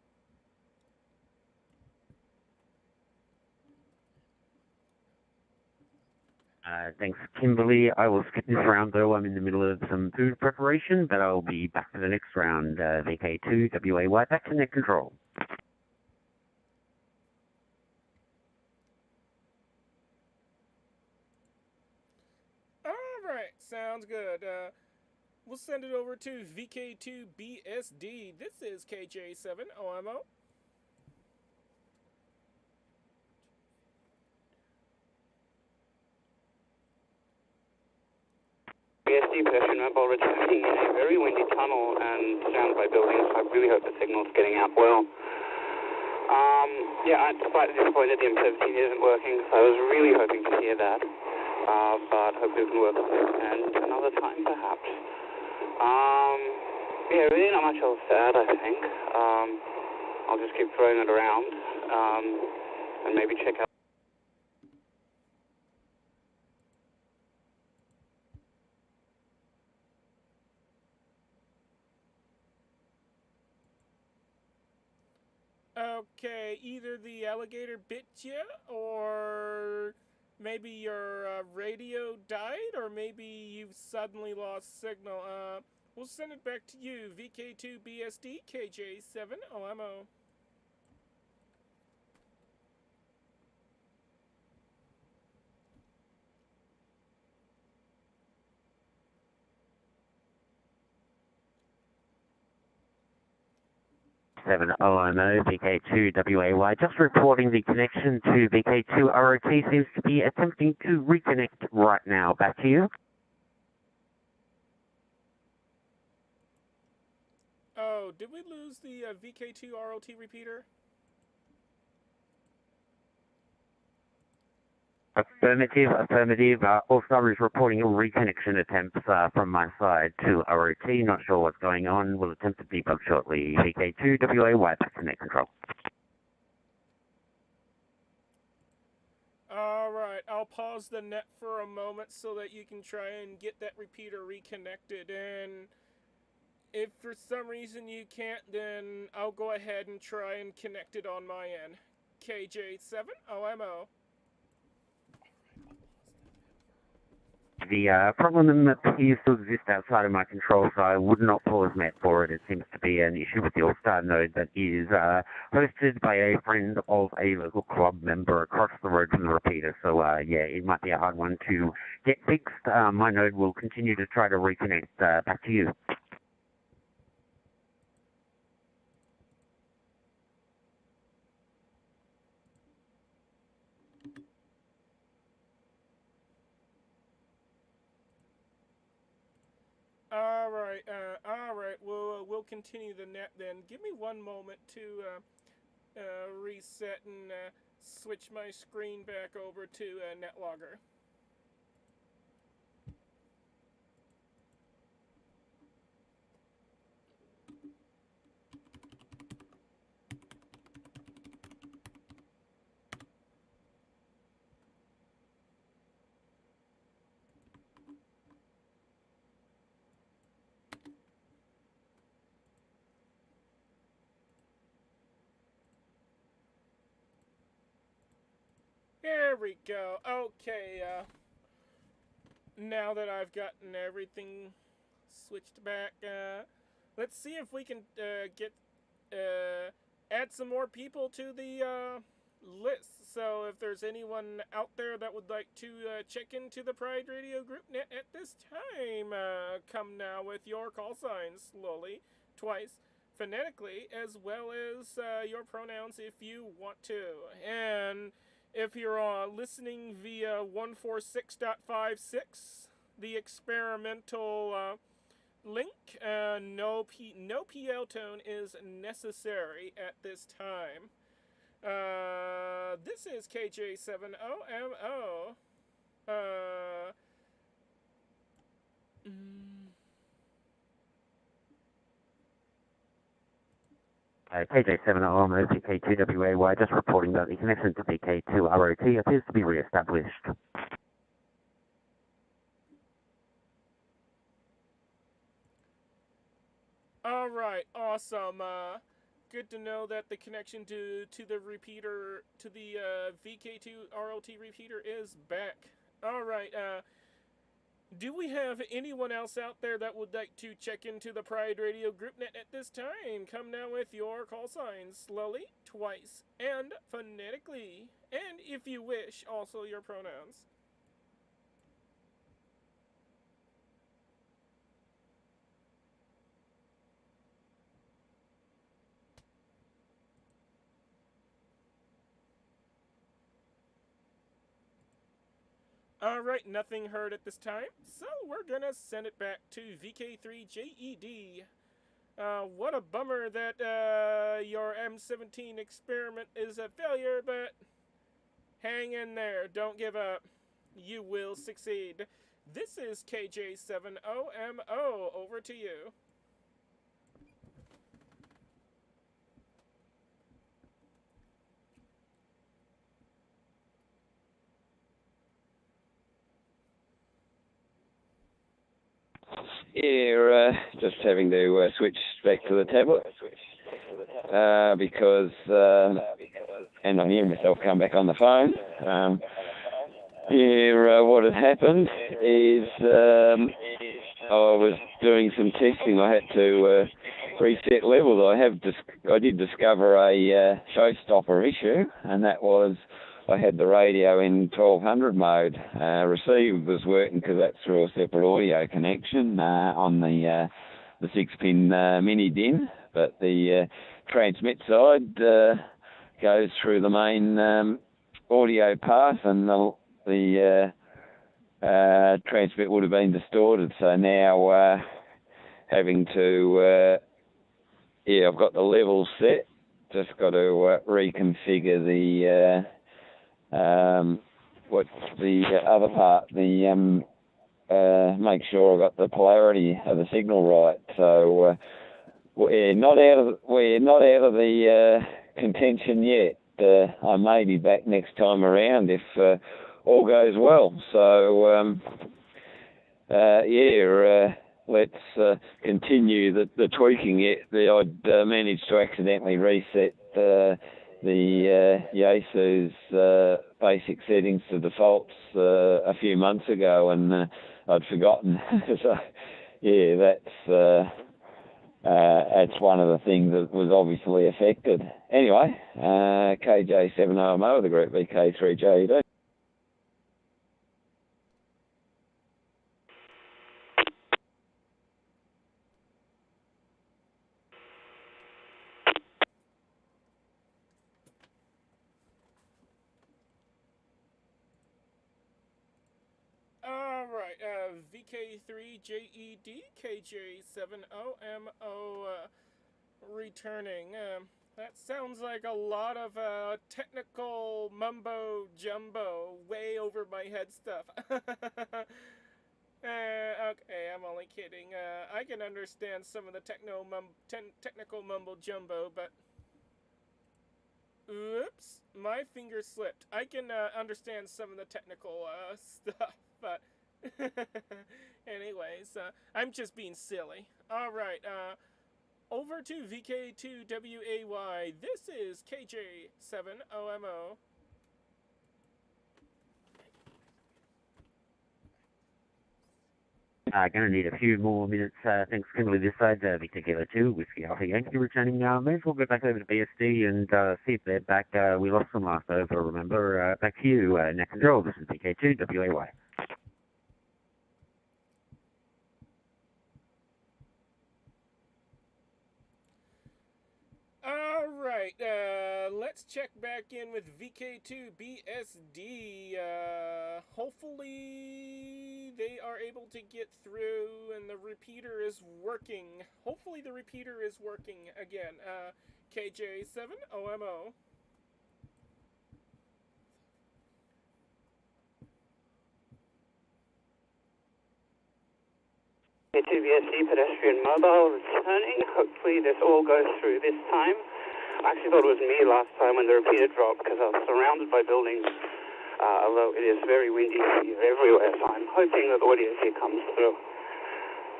Thanks, Kimberly. I will skip this round, though. I'm in the middle of some food preparation, but I'll be back for the next round. VK2WAY, back to net control. Alright, sounds good. We'll send it over to VK2BSD. This is KJ7OMO. BSD pedestrian mobile returning in a very windy tunnel and surrounded by buildings. I really hope the signal's getting out well. I'm slightly disappointed the M17 isn't working, so I was really hoping to hear that. but hopefully we can work on it and another time perhaps. Yeah, really not much else to add, I think. I'll just keep throwing it around and maybe check out. Okay, either the alligator bit you, or maybe your radio died, or maybe you've suddenly lost signal. We'll send it back to you, VK2BSD KJ7OMO. OMO, VK2WAY. Just reporting the connection to VK2ROT seems to be attempting to reconnect right now. Back to you. Oh, did we lose the VK2ROT repeater? Affirmative, affirmative. All-Star is reporting a reconnection attempt from my side to ROT. Not sure what's going on. We'll attempt to debug shortly. VK2WAY, back to net control. Alright, I'll pause the net for a moment so that you can try and get that repeater reconnected. And if for some reason you can't, then I'll go ahead and try and connect it on my end. KJ7OMO. The problem appears to exist outside of my control, so I would not pause net for it. It seems to be an issue with the All-Star node that is hosted by a friend of a local club member across the road from the repeater. So, yeah, it might be a hard one to get fixed. My node will continue to try to reconnect. Back to you. Alright, we'll continue the net then. Give me one moment to reset and switch my screen back over to NetLogger. There we go. Okay, now that I've gotten everything switched back, let's see if we can add some more people to the list. So if there's anyone out there that would like to check into the Pride Radio Group net at this time, come now with your call signs slowly, twice, phonetically, as well as your pronouns if you want to. And if you're listening via 146.56, the experimental link, no PL tone is necessary at this time. This is KJ7OMO. KJ7OMO, VK2WAY, just reporting that the connection to VK2ROT appears to be re-established. Alright, awesome. Good to know that the connection to the repeater, to the VK2ROT repeater is back. Alright, do we have anyone else out there that would like to check into the Pride Radio Group net at this time? Come now with your call signs slowly, twice, and phonetically. And if you wish, also your pronouns. Alright, nothing heard at this time, so we're gonna send it back to VK3JED. What a bummer that your M17 experiment is a failure, but hang in there, don't give up. You will succeed. This is KJ7OMO. Over to you. Yeah, just having to switch back to the tablet because, and I'm hearing myself come back on the phone. What had happened is I was doing some testing. I had to reset levels. I did discover a showstopper issue, and that was I had the radio in 1200 mode. Receive was working because that's through a separate audio connection on the 6-pin mini DIN, but the transmit side goes through the main audio path, and the transmit would have been distorted. So now having to, I've got the levels set. Just got to reconfigure the what's the other part? The make sure I got the polarity of the signal right. So we're not out of the contention yet. I may be back next time around if all goes well. So let's continue the tweaking. I'd managed to accidentally reset the Yaesu's basic settings to defaults a few months ago, and I'd forgotten. So that's one of the things that was obviously affected. Anyway, KJ7OMO, the group VK3JD. Alright, VK3JED, KJ7OMO returning. That sounds like a lot of technical mumbo jumbo, way over my head stuff. Okay, I'm only kidding. I can understand some of the technical mumbo jumbo, but oops, my finger slipped. I can understand some of the technical stuff, but anyways, I'm just being silly. Alright, over to VK2WAY. This is KJ7OMO. Gonna need a few more minutes, thanks Kimberly this side, Victor Kilo 2, Whiskey Alpha Yankee returning. May as well go back over to BSD and see if they're back. We lost them last over, remember. Back to you, Neck Control. This is VK2WAY. Alright, let's check back in with VK2BSD. Hopefully they are able to get through and the repeater is working. Hopefully the repeater is working again. KJ7OMO. VK2BSD pedestrian mobile returning. Hopefully this all goes through this time. I actually thought it was me last time when the repeater dropped because I was surrounded by buildings, although it is very windy here everywhere, so I'm hoping that audio here comes through.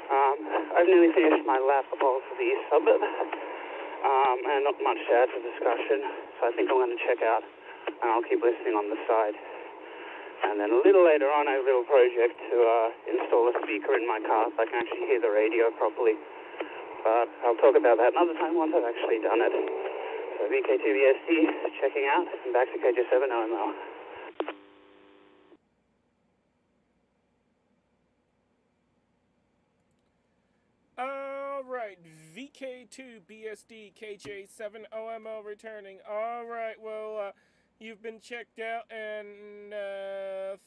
I've nearly finished my lap of the east suburb, and not much to add for discussion, so I think I'm going to check out, and I'll keep listening on the side. And then a little later on, I have a little project to install a speaker in my car so I can actually hear the radio properly. But I'll talk about that another time once I've actually done it. So VK2BSD checking out, and back to KJ7OMO. Alright, VK2BSD, KJ7OMO returning. Alright, well, you've been checked out, and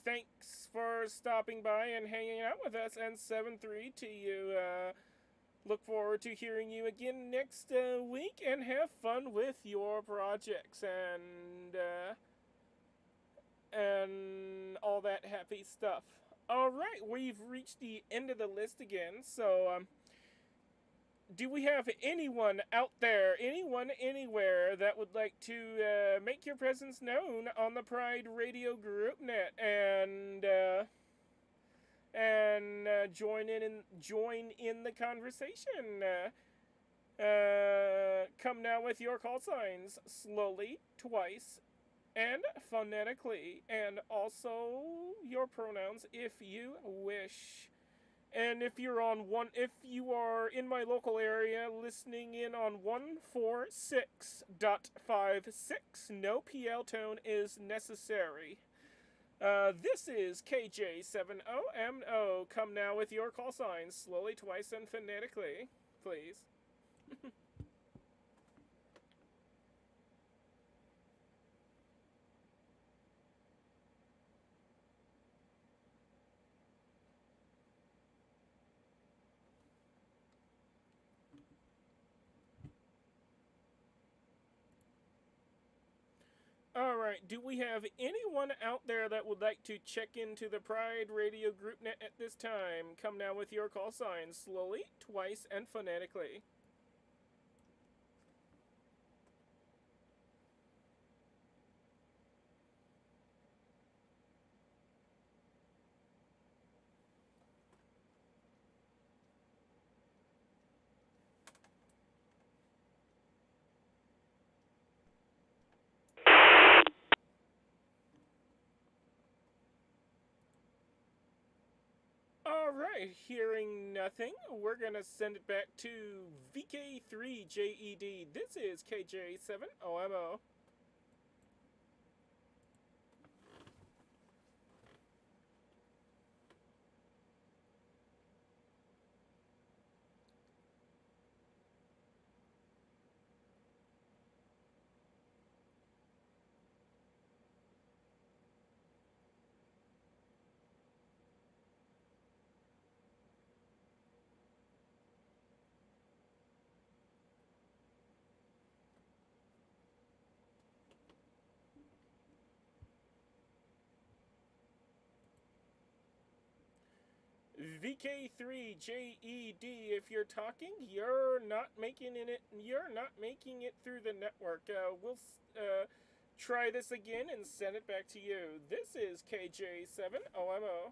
thanks for stopping by and hanging out with us, and 7-3 to you. Look forward to hearing you again next week, and have fun with your projects. And and all that happy stuff. All right, we've reached the end of the list again. So, do we have anyone out there, anyone anywhere that would like to make your presence known on the Pride Radio Group Net and join in the conversation? Come now with your call signs slowly, twice, and phonetically, and also your pronouns if you wish. And if you are in my local area listening in on 146.56, no PL tone is necessary. This is KJ70MO. Come now with your call signs slowly, twice, and phonetically, please. Alright, do we have anyone out there that would like to check into the Pride Radio Group Net at this time? Come now with your call signs slowly, twice, and phonetically. Alright, hearing nothing, we're gonna send it back to VK3JED. This is KJ7OMO. VK3JED, if you're talking, you're not making it through the network. We'll try this again and send it back to you. This is KJ7OMO.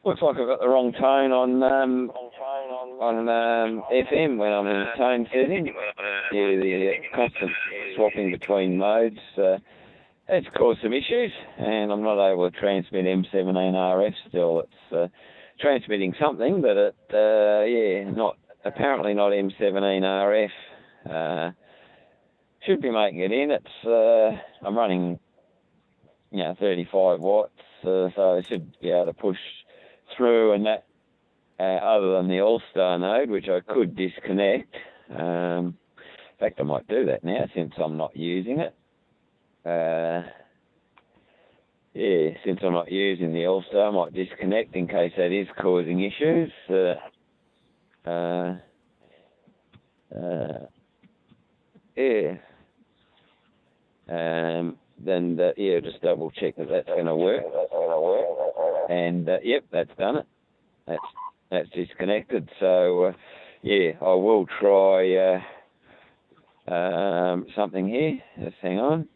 Looks like I've got the wrong tone on FM when I'm in the tone setting. Yeah, the constant swapping between modes. It's caused some issues, and I'm not able to transmit M17RF still. It's transmitting something, but apparently not M17RF. Should be making it in. It's I'm running, 35 watts, so I should be able to push through, and that other than the All-Star node, which I could disconnect. In fact, I might do that now since I'm not using it. Since I'm not using the All-Star, I might disconnect in case that is causing issues. Then just double check that that's going to work. And yep, that's done it. That's disconnected. So I will try something here. Just hang on.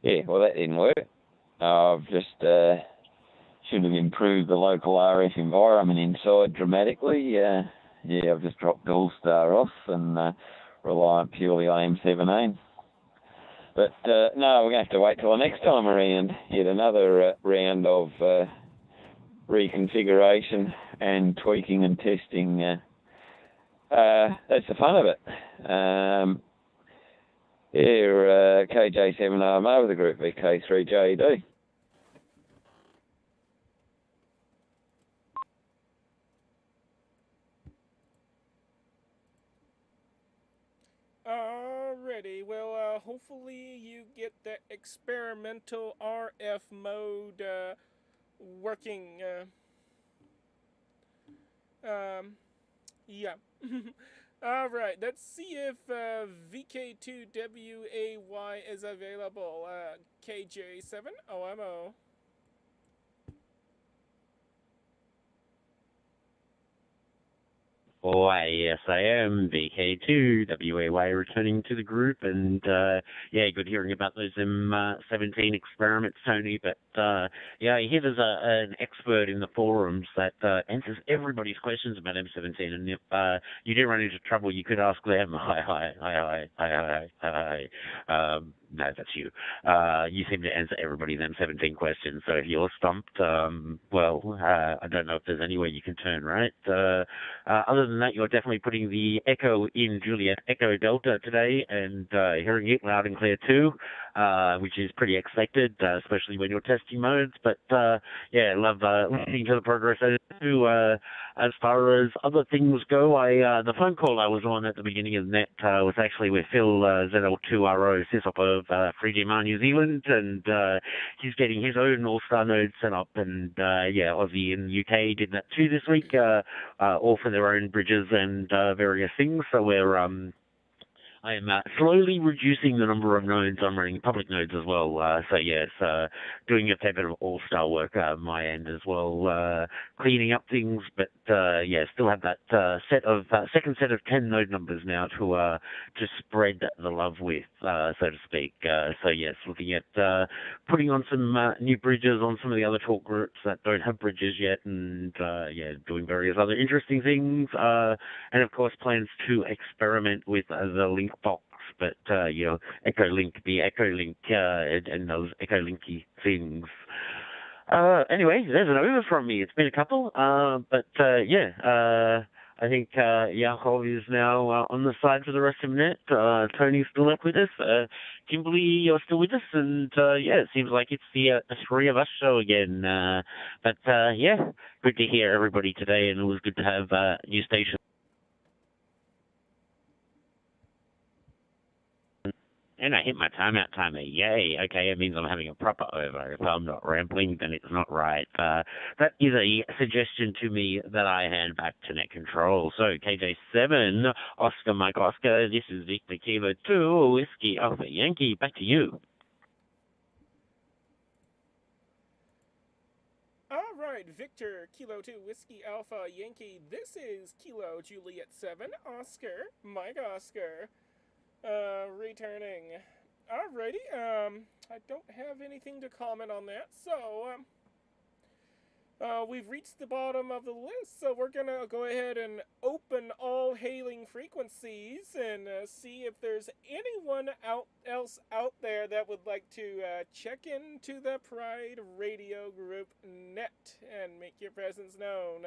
Yeah, well, that didn't work. I've just should have improved the local RF environment inside dramatically. I've just dropped the All-Star off and rely purely on M17. But no, we're going to have to wait till the next time around. Yet another round of reconfiguration and tweaking and testing. That's the fun of it. KJ7RMO with the group VK3JED. Alrighty, well, hopefully you get that experimental RF mode working. Yeah. All right. Let's see if VK2WAY is available. KJ7OMO. Why, yes, I am. VK2WAY returning to the group, and yeah, good hearing about those M17 experiments, Tony. But yeah, I hear there's an expert in the forums that answers everybody's questions about M17, and if you do run into trouble, you could ask them. Hi. No, that's you. You seem to answer everybody's M17 questions, so if you're stumped, well, I don't know if there's any way you can turn, right? Other than that, you're definitely putting the echo in Juliet Echo Delta today, and hearing it loud and clear too, which is pretty expected, especially when you're testing modes. But yeah, love listening to the progress too. As far as other things go, the phone call I was on at the beginning of the net was actually with Phil ZL2RO Sysop of FreeDMR New Zealand, and he's getting his own All-Star node set up, and yeah, Aussie and UK did that too this week, all for their own bridges and various things. So I am slowly reducing the number of nodes I'm running, public nodes as well. So yeah, it's doing a fair bit of all-star work on my end as well, cleaning up things. But yeah, still have that second set of 10 node numbers now to spread the love with, so to speak. So yes, looking at putting on some new bridges on some of the other talk groups that don't have bridges yet, and yeah, doing various other interesting things. And of course, plans to experiment with the link box, but you know, the Echo Link, and those Echo Linky things. Anyway, there's an over from me. It's been a couple, but yeah, I think Yakov is now on the side for the rest of the net. Tony's still up with us. Kimberly, you're still with us, and yeah, it seems like it's the three of us show again. But yeah, good to hear everybody today, and it was good to have new station. And I hit my timeout timer. Yay. Okay, it means I'm having a proper over. If I'm not rambling, then it's not right. That is a suggestion to me that I hand back to net control. So, KJ7, Oscar Mike Oscar, this is Victor Kilo 2, Whiskey Alpha Yankee. Back to you. All right, Victor Kilo 2, Whiskey Alpha Yankee. This is Kilo Juliet 7, Oscar Mike Oscar. Returning. Alrighty, I don't have anything to comment on that, so, we've reached the bottom of the list, so we're gonna go ahead and open all hailing frequencies and see if there's anyone else out there that would like to check into the Pride Radio Group net and make your presence known.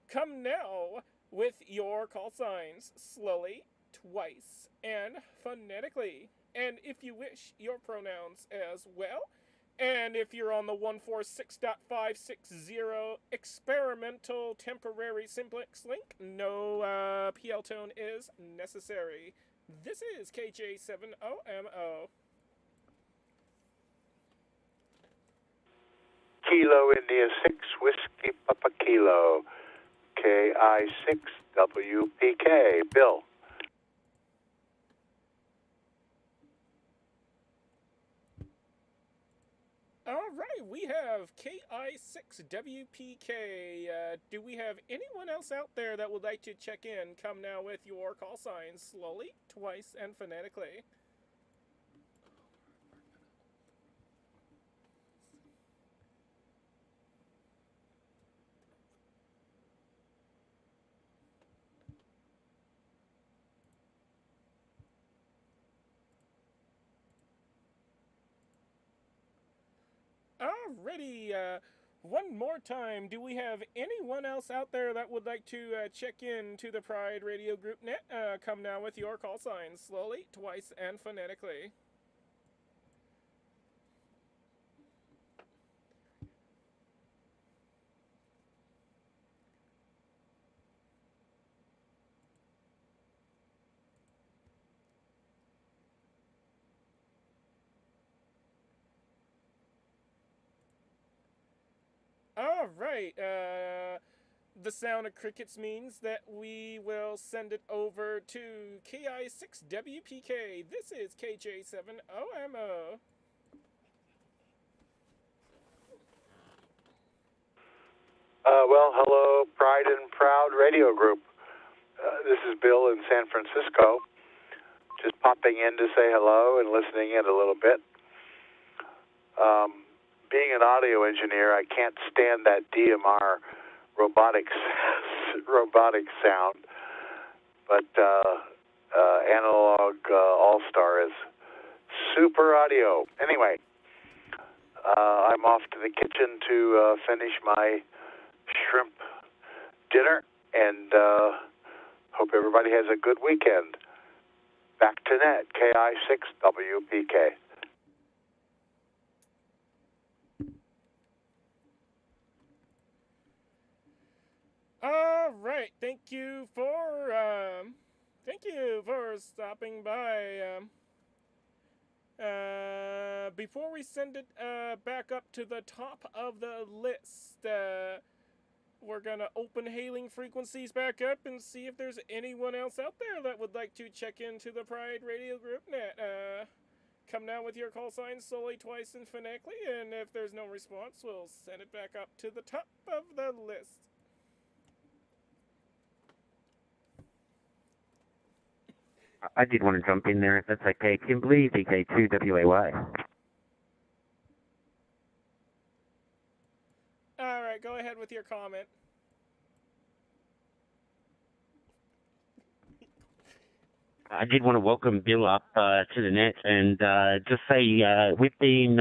Come now with your call signs, slowly, twice, and phonetically, and if you wish, your pronouns as well. And if you're on the 146.560 experimental temporary simplex link, no PL tone is necessary. This is KJ7OMO. Kilo India 6 Whiskey Papa Kilo, KI6WPK. Bill. All right, we have KI6WPK. Do we have anyone else out there that would like to check in? Come now with your call signs, slowly, twice, and phonetically. Alrighty, one more time, do we have anyone else out there that would like to check in to the Pride Radio Group net? Come now with your call signs, slowly, twice, and phonetically. All right. The sound of crickets means that we will send it over to KI6WPK. This is KJ7OMO. Well, hello, Pride and Proud Radio Group. This is Bill in San Francisco. Just popping in to say hello and listening in a little bit. Being an audio engineer, I can't stand that DMR robotic sound, but Analog All-Star is super audio. Anyway, I'm off to the kitchen to finish my shrimp dinner, and hope everybody has a good weekend. Back to net, KI6WPK. All right, thank you for stopping by. Before we send it back up to the top of the list, we're gonna open hailing frequencies back up and see if there's anyone else out there that would like to check into the Pride Radio Group net. Come down with your call sign solely, twice, and phonetically, and if there's no response, we'll send it back up to the top of the list. I did want to jump in there, if that's okay. Kimberly, VK2WAY. All right, go ahead with your comment. I did want to welcome Bill up to the net and just say we've been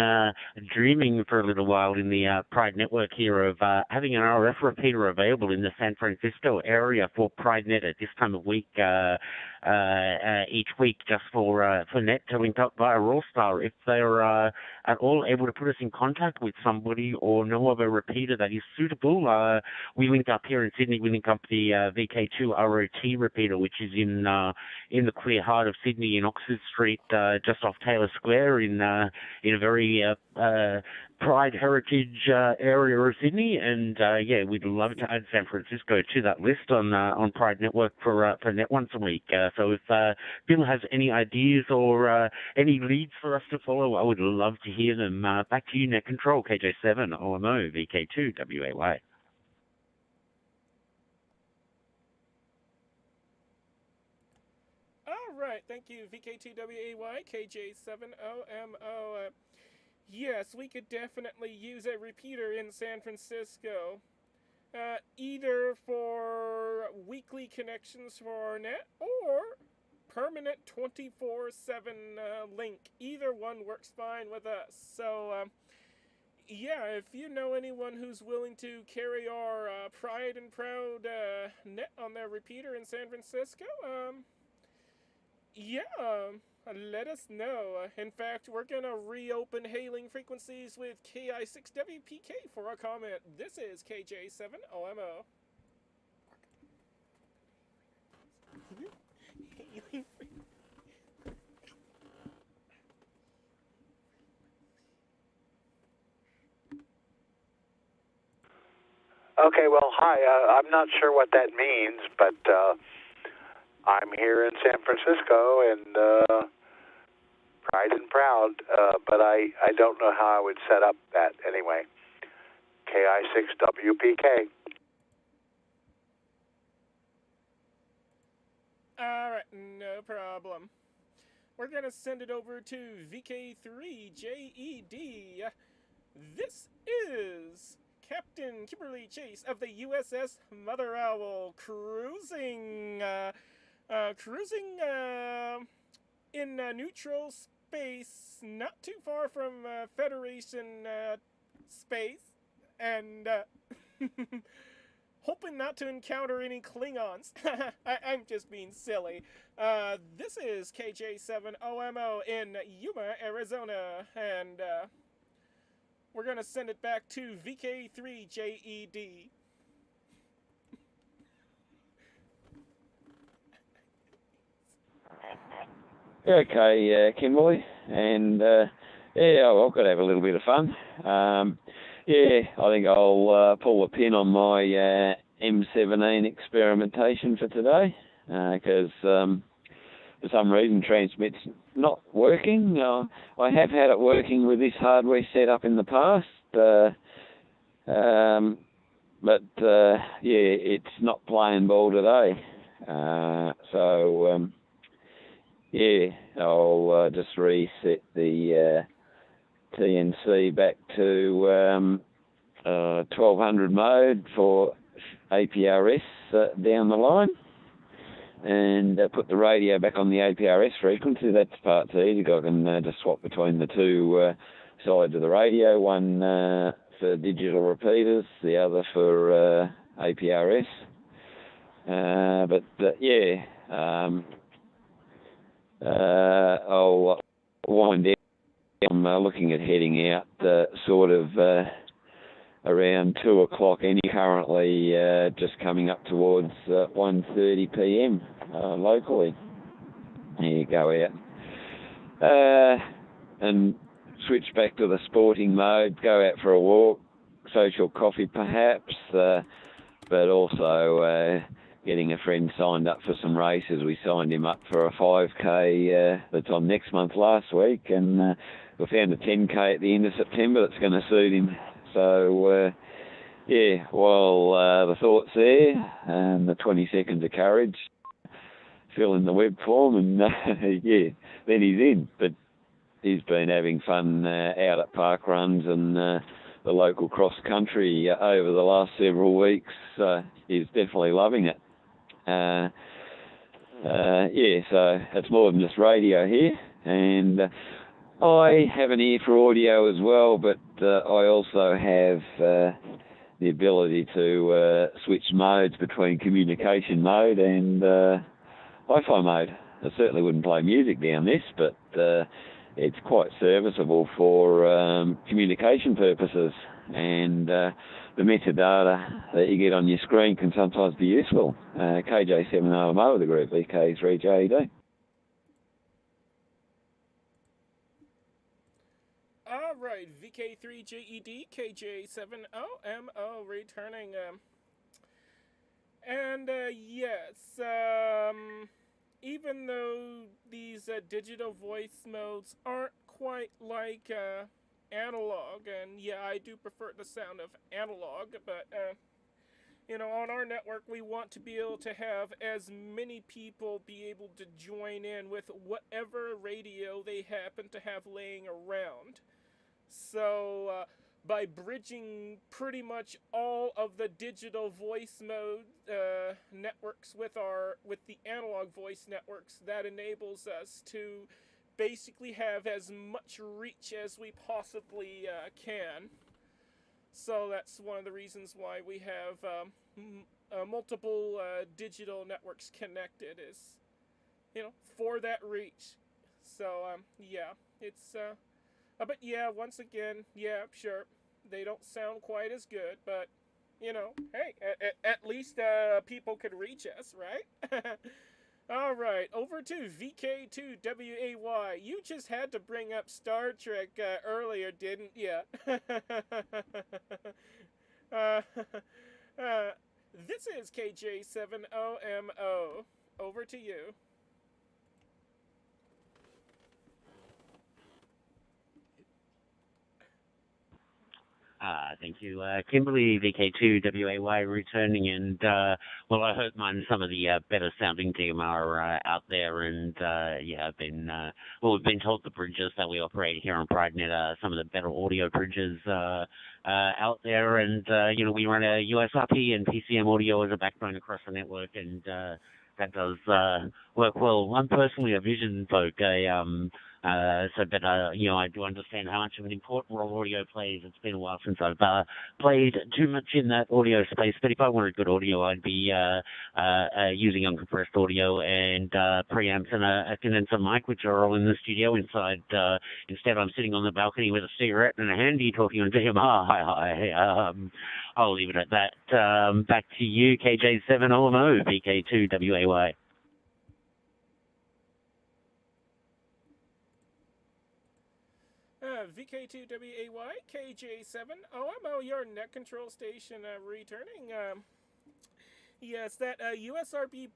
dreaming for a little while in the Pride Network here of having an RF repeater available in the San Francisco area for Pride Net at this time of week, each week, just for net to link up via Rawstar. If they're at all able to put us in contact with somebody or know of a repeater that is suitable, we link up here in Sydney. We link up the VK2 ROT repeater, which is in the clear heart of Sydney in Oxford Street, just off Taylor Square in a very Pride heritage area of Sydney. And yeah, we'd love to add San Francisco to that list on Pride Network for net once a week. So if Bill has any ideas or any leads for us to follow, I would love to hear them. Back to you, Net Control, KJ7OMO, VK2WAY. Right, thank you, VK2WAY, KJ7OMO. Yes, we could definitely use a repeater in San Francisco, either for weekly connections for our net or permanent 24/7 link. Either one works fine with us. So, yeah, if you know anyone who's willing to carry our Pride and Proud net on their repeater in San Francisco, yeah, let us know. In fact, we're gonna reopen hailing frequencies with KI6WPK for a comment. This is KJ7OMO. Okay, well, hi. I'm not sure what that means, but I'm here in San Francisco and Pride and Proud, but I don't know how I would set up that anyway. KI6WPK. All right, no problem. We're going to send it over to VK3JED. This is Captain Kimberly Chase of the USS Mother Owl cruising in neutral space, not too far from Federation space, and hoping not to encounter any Klingons. I'm just being silly. This is KJ7OMO in Yuma, Arizona, and we're going to send it back to VK3JED. Okay, Kimberly, and yeah, I've got to have a little bit of fun. yeah, I think I'll pull a pin on my M17 experimentation for today because for some reason Transmit's not working. I have had it working with this hardware setup in the past, but yeah, it's not playing ball today. So yeah, I'll just reset the TNC back to 1200 mode for APRS down the line, and put the radio back on the APRS frequency. That's part's easy. I can just swap between the two sides of the radio, one for digital repeaters, the other for APRS. Yeah, I'll wind down. I'm looking at heading out sort of around 2 o'clock, and currently just coming up towards 1:30 p.m. Locally. There you go out. And switch back to the sporting mode, go out for a walk, social coffee perhaps, but also getting a friend signed up for some races. We signed him up for a 5K that's on next month last week, and we found a 10K at the end of September that's going to suit him. So, yeah, well, the thoughts there, and the 20 seconds of courage, fill in the web form, and yeah, then he's in. But he's been having fun out at park runs and the local cross country over the last several weeks. He's definitely loving it. Yeah, so it's more than just radio here, and I have an ear for audio as well, but I also have the ability to switch modes between communication mode and hi-fi mode. I certainly wouldn't play music down this, but it's quite serviceable for communication purposes, and the metadata that you get on your screen can sometimes be useful. KJ7OMO of the group, VK3JED. Alright, VK3JED, KJ7OMO returning. Yes, even though these digital voice modes aren't quite like analog, and yeah, I do prefer the sound of analog, but you know, on our network we want to be able to have as many people be able to join in with whatever radio they happen to have laying around. So by bridging pretty much all of the digital voice mode networks with the analog voice networks, that enables us to basically have as much reach as we possibly can. So that's one of the reasons why we have multiple digital networks connected, is, you know, for that reach. So yeah, it's but yeah, once again, yeah, sure, they don't sound quite as good, but you know, hey, at least people can reach us, right? All right, over to VK2WAY. You just had to bring up Star Trek earlier, didn't you? This is KJ7OMO. Over to you. Thank you, Kimberly, VK2WAY returning, and well, I hope some of the better sounding DMR out there, and yeah, I've been we've been told the bridges that we operate here on PrideNet are some of the better audio bridges out there, and you know, we run a USRP and PCM audio as a backbone across the network, and that does work well. I'm personally a vision folk, but you know, I do understand how much of an important role audio plays. It's been a while since I've played too much in that audio space, but if I wanted good audio, I'd be using uncompressed audio and preamps and a condenser mic, which are all in the studio inside. Instead, I'm sitting on the balcony with a cigarette and a handy talking on DMR. Hi. I'll leave it at that. Back to you, KJ7OMO, VK2WAY. VK2WAY, KJ7OMO, your net control station returning. Yes, that USRP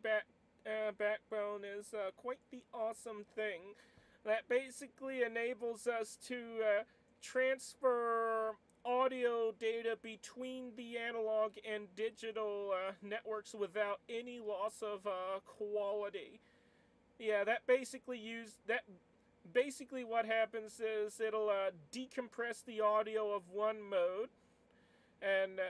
backbone is quite the awesome thing. That basically enables us to transfer audio data between the analog and digital networks without any loss of quality. Yeah, basically what happens is it'll decompress the audio of one mode and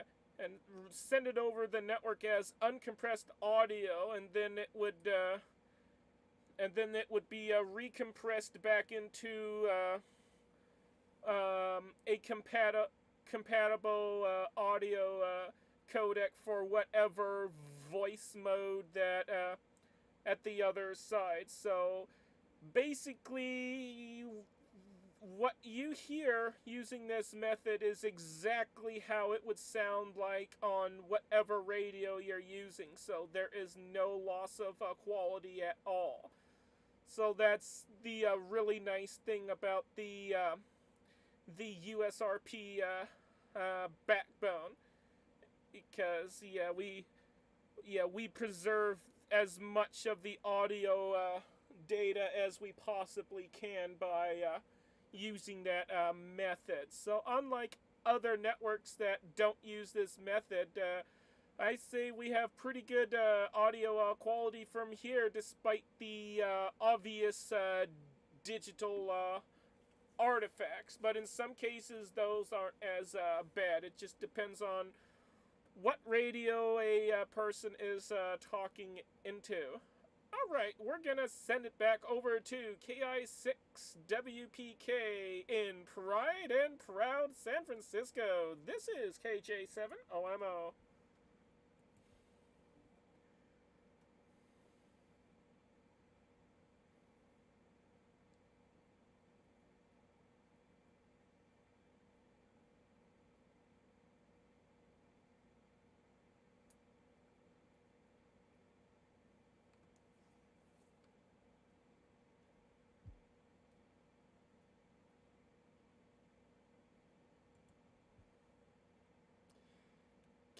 send it over the network as uncompressed audio, and then it would be recompressed back into a compatible audio codec for whatever voice mode that at the other side. So basically, what you hear using this method is exactly how it would sound like on whatever radio you're using. So there is no loss of quality at all. So that's the really nice thing about the USRP backbone, because we preserve as much of the audio data as we possibly can by using that method. So unlike other networks that don't use this method, I say we have pretty good audio quality from here, despite the obvious digital artifacts. But in some cases, those aren't as bad. It just depends on what radio a person is talking into. Alright, we're gonna send it back over to KI6WPK in Pride and Proud San Francisco. This is KJ7OMO.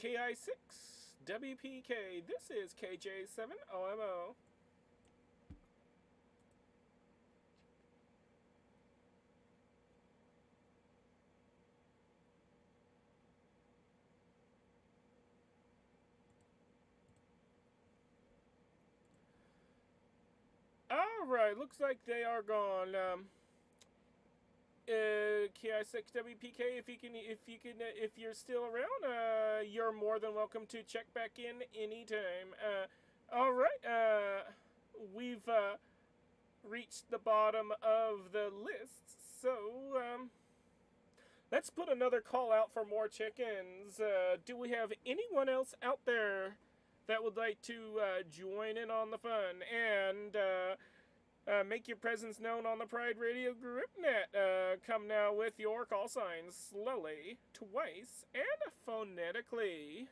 KI6WPK, this is KJ7OMO. Alright, looks like they are gone. KI6WPK, if you're still around, you're more than welcome to check back in anytime. Alright, we've reached the bottom of the list, so let's put another call out for more check-ins. Do we have anyone else out there that would like to join in on the fun and make your presence known on the Pride Radio GroupNet? Come now with your call signs slowly, twice, and phonetically.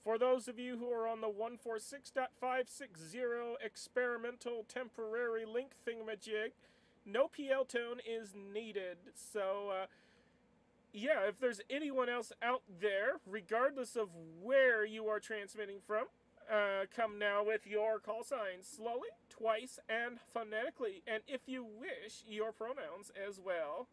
For those of you who are on the 146.560 experimental temporary link thingamajig, no PL tone is needed. So, yeah, if there's anyone else out there, regardless of where you are transmitting from, come now with your call signs slowly, twice, and phonetically. And if you wish, your pronouns as well.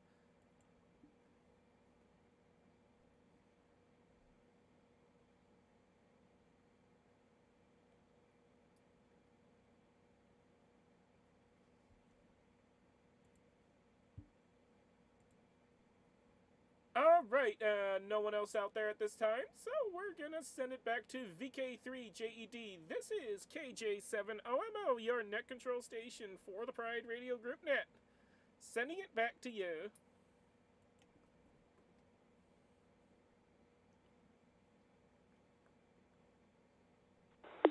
Alright, no one else out there at this time, so we're gonna send it back to VK3JED. This is KJ7OMO, your net control station for the Pride Radio GroupNet. Sending it back to you.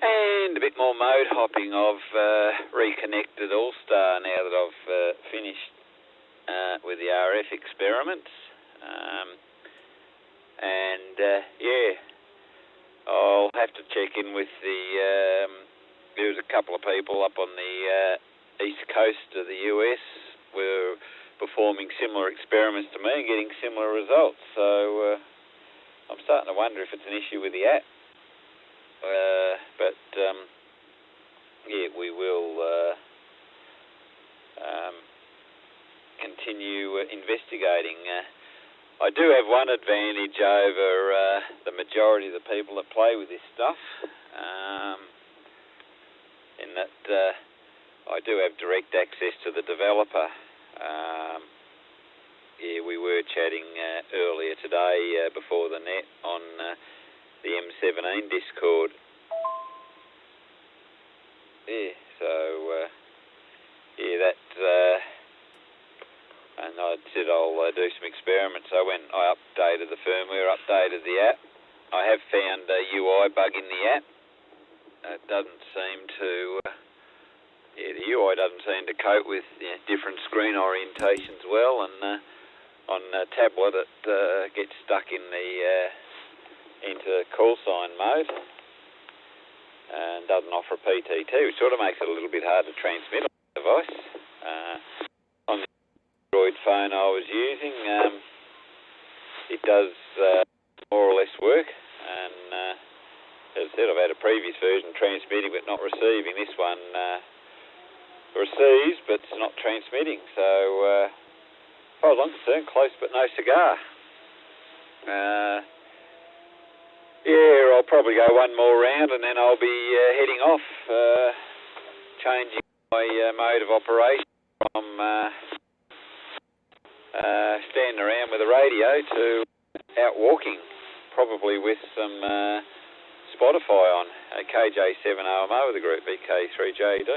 And a bit more mode hopping. I've reconnected All-Star now that I've finished with the RF experiments. I'll have to check in with there's a couple of people up on the east coast of the US were performing similar experiments to me and getting similar results. So I'm starting to wonder if it's an issue with the app. We will continue investigating. I do have one advantage over the majority of the people that play with this stuff, in that I do have direct access to the developer. We were chatting earlier today before the net on the M17 Discord. And I said I'll do some experiments. So when I updated the firmware, updated the app, I have found a UI bug in the app. It doesn't seem to, the UI doesn't seem to cope with different screen orientations well, and on a tablet it gets stuck in the into call sign mode and doesn't offer a PTT, which sort of makes it a little bit hard to transmit on the device. On the Android phone I was using, it does more or less work, and as I said, I've had a previous version transmitting but not receiving. This one receives but it's not transmitting, so as far as I'm concerned, close but no cigar. I'll probably go one more round and then I'll be heading off, changing my mode of operation from standing around with the radio to out walking, probably with some Spotify on, KJ7OMO with the group VK3JD.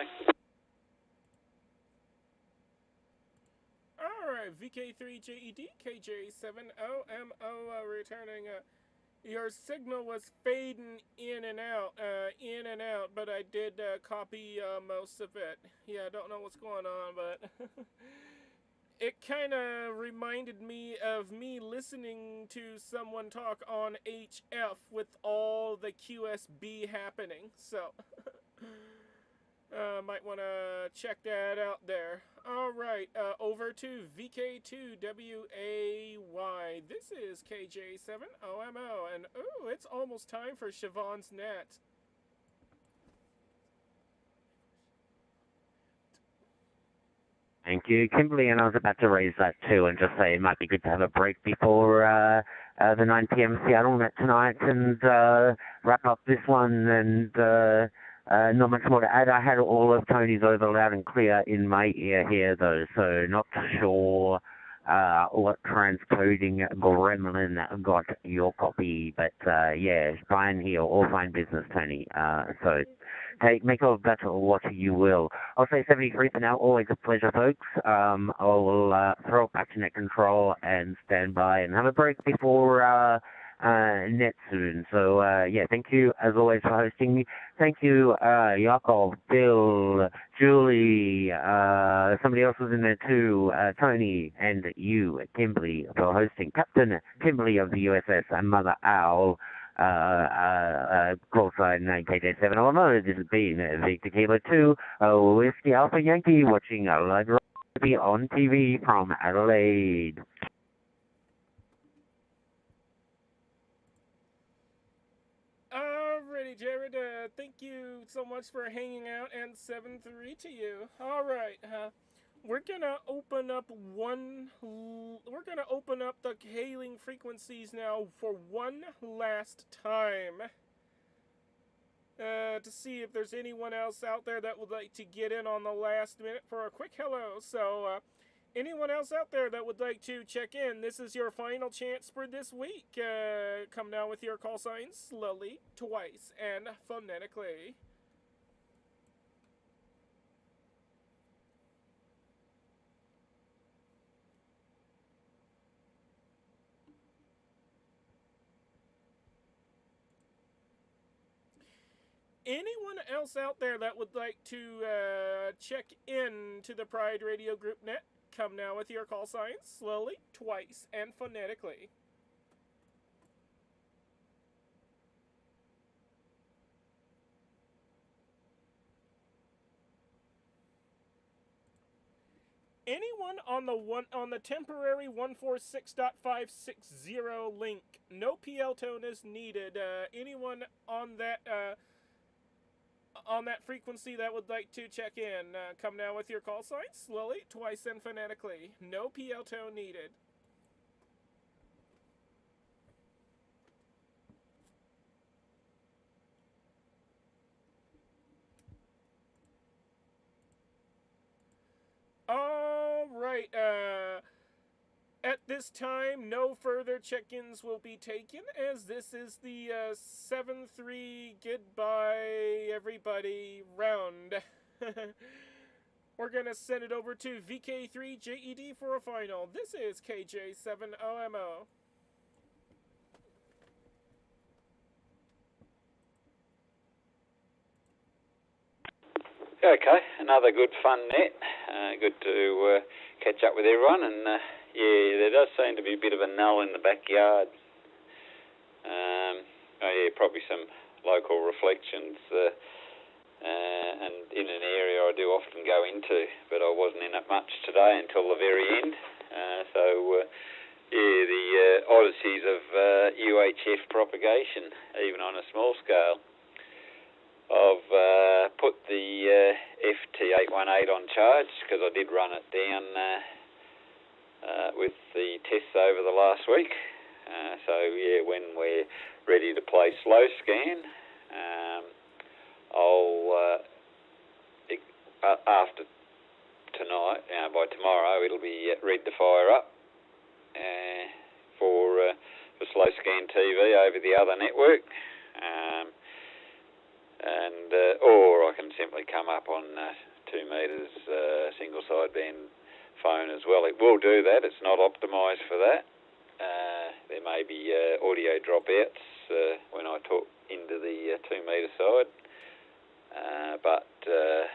Alright, VK3JED, KJ7OMO returning. Your signal was fading in and out, but I did copy most of it. Yeah, I don't know what's going on, but it kind of reminded me of me listening to someone talk on HF with all the QSB happening, so might want to check that out there. Alright, over to VK2WAY. This is KJ7OMO, and ooh, it's almost time for Siobhan's Net. Thank you, Kimberly, and I was about to raise that too and just say it might be good to have a break before the 9 p.m. Seattle Net tonight and wrap up this one, and not much more to add. I had all of Tony's over loud and clear in my ear here, though, so not sure what transcoding gremlin got your copy, but yeah, fine here, all fine business, Tony. So make of that what you will. I'll say 73 for now, always a pleasure, folks. I'll throw it back to net control and stand by and have a break before net soon. So yeah, thank you as always for hosting me. Thank you, Yakov, Bill, Julie, somebody else was in there too, Tony, and you, Kimberly, for hosting. Captain Kimberly of the USS and Mother Owl, call sign 9KJ7OMO. This has been Victor Kilo 2, Whiskey Alpha Yankee, watching a live rugby on TV from Adelaide. Alrighty, Jared, thank you so much for hanging out, and 7-3 to you. Alright, we're gonna open up the hailing frequencies now for one last time. To see if there's anyone else out there that would like to get in on the last minute for a quick hello. So, anyone else out there that would like to check in, this is your final chance for this week. Come down with your call signs slowly, twice, and phonetically. Anyone else out there that would like to check in to the Pride Radio Group Net, Come now with your call signs, slowly, twice, and phonetically. Anyone on the temporary 146.560 link, no PL tone is needed. Anyone on that frequency that would like to check in, come now with your call sign, slowly, twice, and phonetically. No PL tone needed. All right. At this time, no further check-ins will be taken, as this is the 7-3 goodbye everybody round. We're gonna send it over to VK3JED for a final. This is KJ7OMO. Okay, another good fun net. Good to catch up with everyone, and yeah, there does seem to be a bit of a null in the backyard. Probably some local reflections, and in an area I do often go into, but I wasn't in it much today until the very end. The oddities of UHF propagation, even on a small scale. I've put the FT818 on charge because I did run it down with the tests over the last week. When we're ready to play slow scan, I'll after tonight, by tomorrow, it'll be ready to fire up for slow scan TV over the other network. Or I can simply come up on 2 metres single sideband phone as well. It will do that. It's not optimised for that. There may be audio dropouts when I talk into the 2 metre side, but I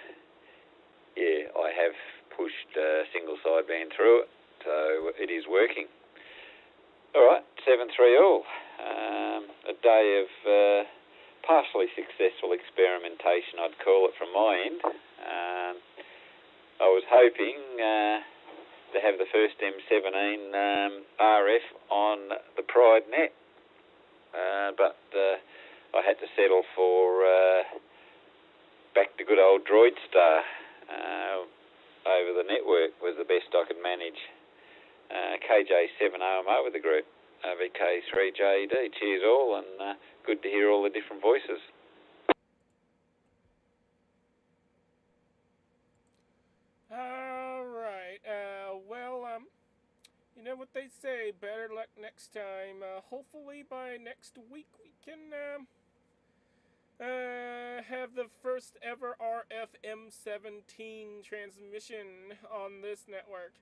have pushed single sideband through it, so it is working. All right, 7-3 all. A day of partially successful experimentation, I'd call it, from my end. I was hoping to have the first M17 RF on the Pride net, but I had to settle for back to good old Droidstar over the network was the best I could manage. KJ7OMO with the group, VK3JED. Cheers all, and good to hear all the different voices. All right. You know what they say, better luck next time. Hopefully by next week we can have the first ever RFM17 transmission on this network.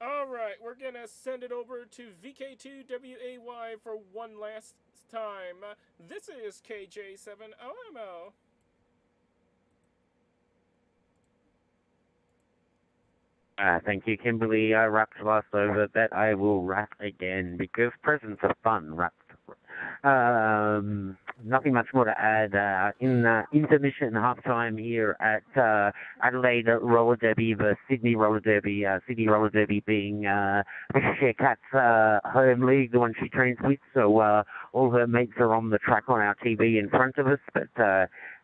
Alright, we're gonna send it over to VK2WAY for one last time. This is KJ7OMO. Thank you, Kimberly. I rapped last over that. I will rap again because presents are fun. Rap. Nothing much more to add. In intermission halftime here at Adelaide Roller Derby versus Sydney Roller Derby. Sydney Roller Derby being Patricia Cat's home league, the one she trains with. So all her mates are on the track on our TV in front of us. But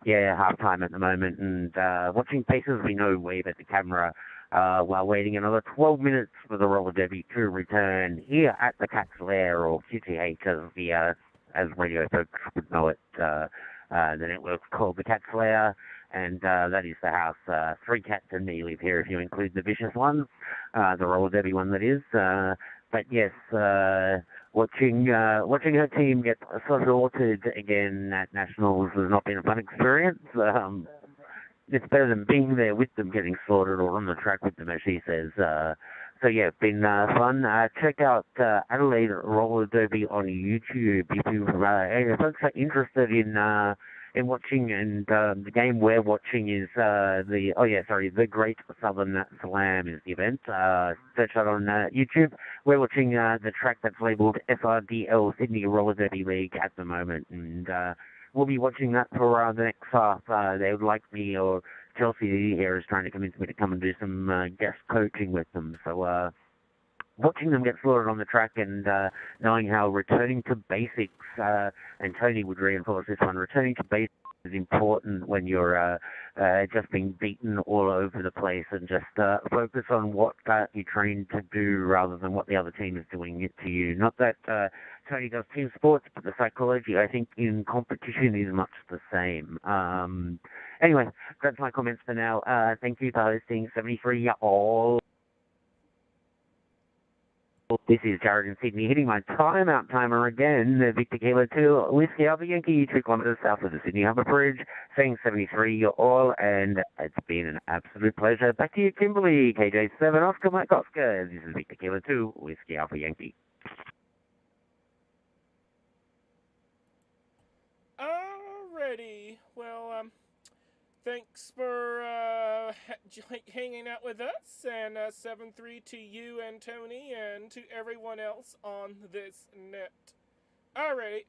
halftime at the moment, and watching paces, we know wave at the camera. While waiting another 12 minutes for the roller derby to return here at the Cat's Lair, or QTH as radio folks would know it. The network's called the Cat's Lair, and that is the house. 3 cats and me live here if you include the vicious ones, the roller derby one that is. But yes, watching her team get slaughtered again at Nationals has not been a fun experience. It's better than being there with them getting slaughtered or on the track with them, as she says. Been fun. Check out Adelaide Roller Derby on YouTube if you folks are interested in in watching, and the game we're watching is the Great Southern Slam is the event. Search that on YouTube. We're watching the track that's labelled SRDL Sydney Roller Derby League at the moment, and we'll be watching that for the next half. They would like me, or Chelsea here is trying to convince me to come and do some guest coaching with them. So watching them get slaughtered on the track and knowing how returning to basics, and Tony would reinforce this one, returning to basics is important when you're just being beaten all over the place, and just focus on what you trained to do rather than what the other team is doing it to you. Not that Tony does team sports, but the psychology, I think, in competition is much the same. Anyway, that's my comments for now. Thank you for hosting 73 all. This is Jared in Sydney, hitting my timeout timer again. Victor Kilo 2, Whiskey Alpha Yankee, 2 kilometres south of the Sydney Harbour Bridge, saying 73 all, and it's been an absolute pleasure. Back to you, Kimberley, KJ7, Oscar Mike Oscar. This is Victor Kilo 2, Whiskey Alpha Yankee. Alrighty, well, thanks for hanging out with us, and 7-3 to you and Tony, and to everyone else on this net. Alrighty,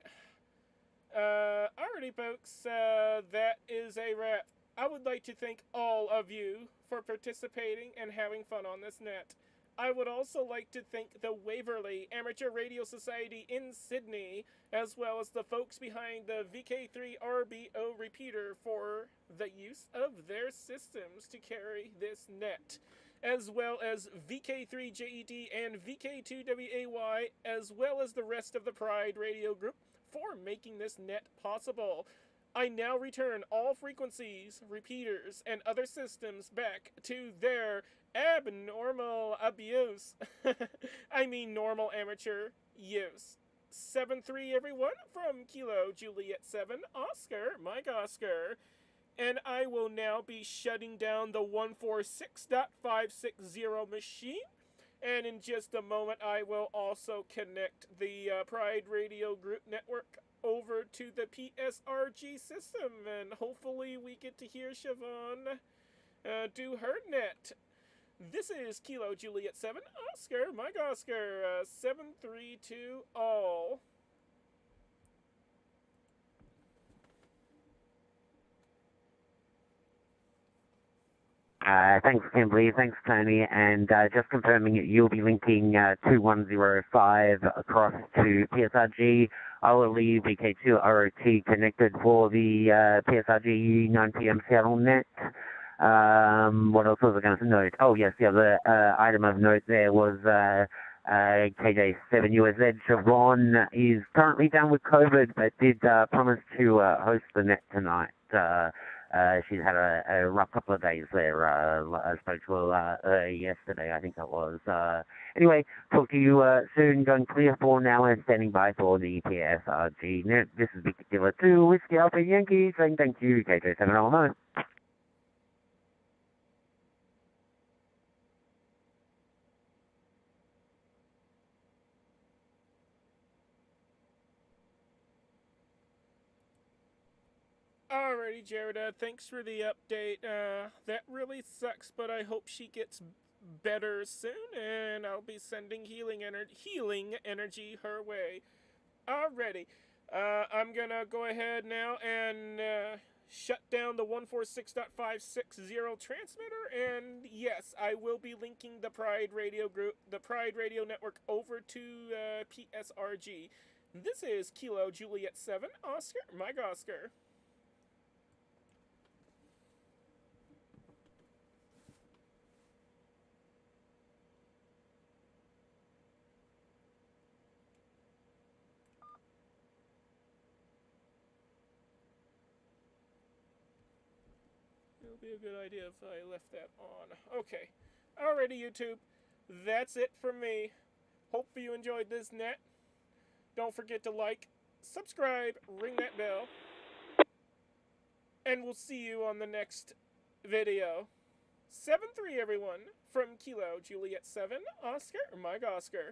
folks, that is a wrap. I would like to thank all of you for participating and having fun on this net. I would also like to thank the Waverley Amateur Radio Society in Sydney, as well as the folks behind the VK3RBO repeater for the use of their systems to carry this net, as well as VK3JED and VK2WAY, as well as the rest of the Pride Radio Group for making this net possible. I now return all frequencies, repeaters, and other systems back to their abnormal abuse. I mean normal amateur use. 7-3 everyone from Kilo Juliet 7 Oscar Mike Oscar, and I will now be shutting down the 146.560 machine, and in just a moment I will also connect the Pride Radio Group network over to the PSRG system, and hopefully we get to hear Siobhan do her net. This is Kilo Juliet 7 Oscar Mike Oscar, 732 all. Thanks, Kimberly. Thanks, Tony. And just confirming that you'll be linking 2105 across to PSRG. I will leave VK2 ROT connected for the PSRG 9 p.m. Seattle net. What else was I going to note? Oh, yes, the other item of note there was KJ7USZ. Siobhan is currently down with COVID, but did promise to host the net tonight. She's had a rough couple of days there. I spoke to her yesterday, I think that was. Anyway, talk to you soon. Going clear for now and standing by for the PSRG net. This is Victor Killer 2, Whiskey Alpha Yankee, saying thank you, KJ7 Alamo. Alrighty, Jared, thanks for the update. That really sucks, but I hope she gets better soon, and I'll be sending healing energy her way. Alrighty, I'm gonna go ahead now and shut down the 146.560 transmitter, and yes, I will be linking the Pride Radio Group, the Pride Radio Network over to PSRG. This is Kilo Juliet 7 Oscar Mike Oscar. It would be a good idea if I left that on. Okay. Alrighty, YouTube. That's it from me. Hope you enjoyed this net. Don't forget to like, subscribe, ring that bell. And we'll see you on the next video. 7-3, everyone, from Kilo Juliet 7 Oscar Mike Oscar.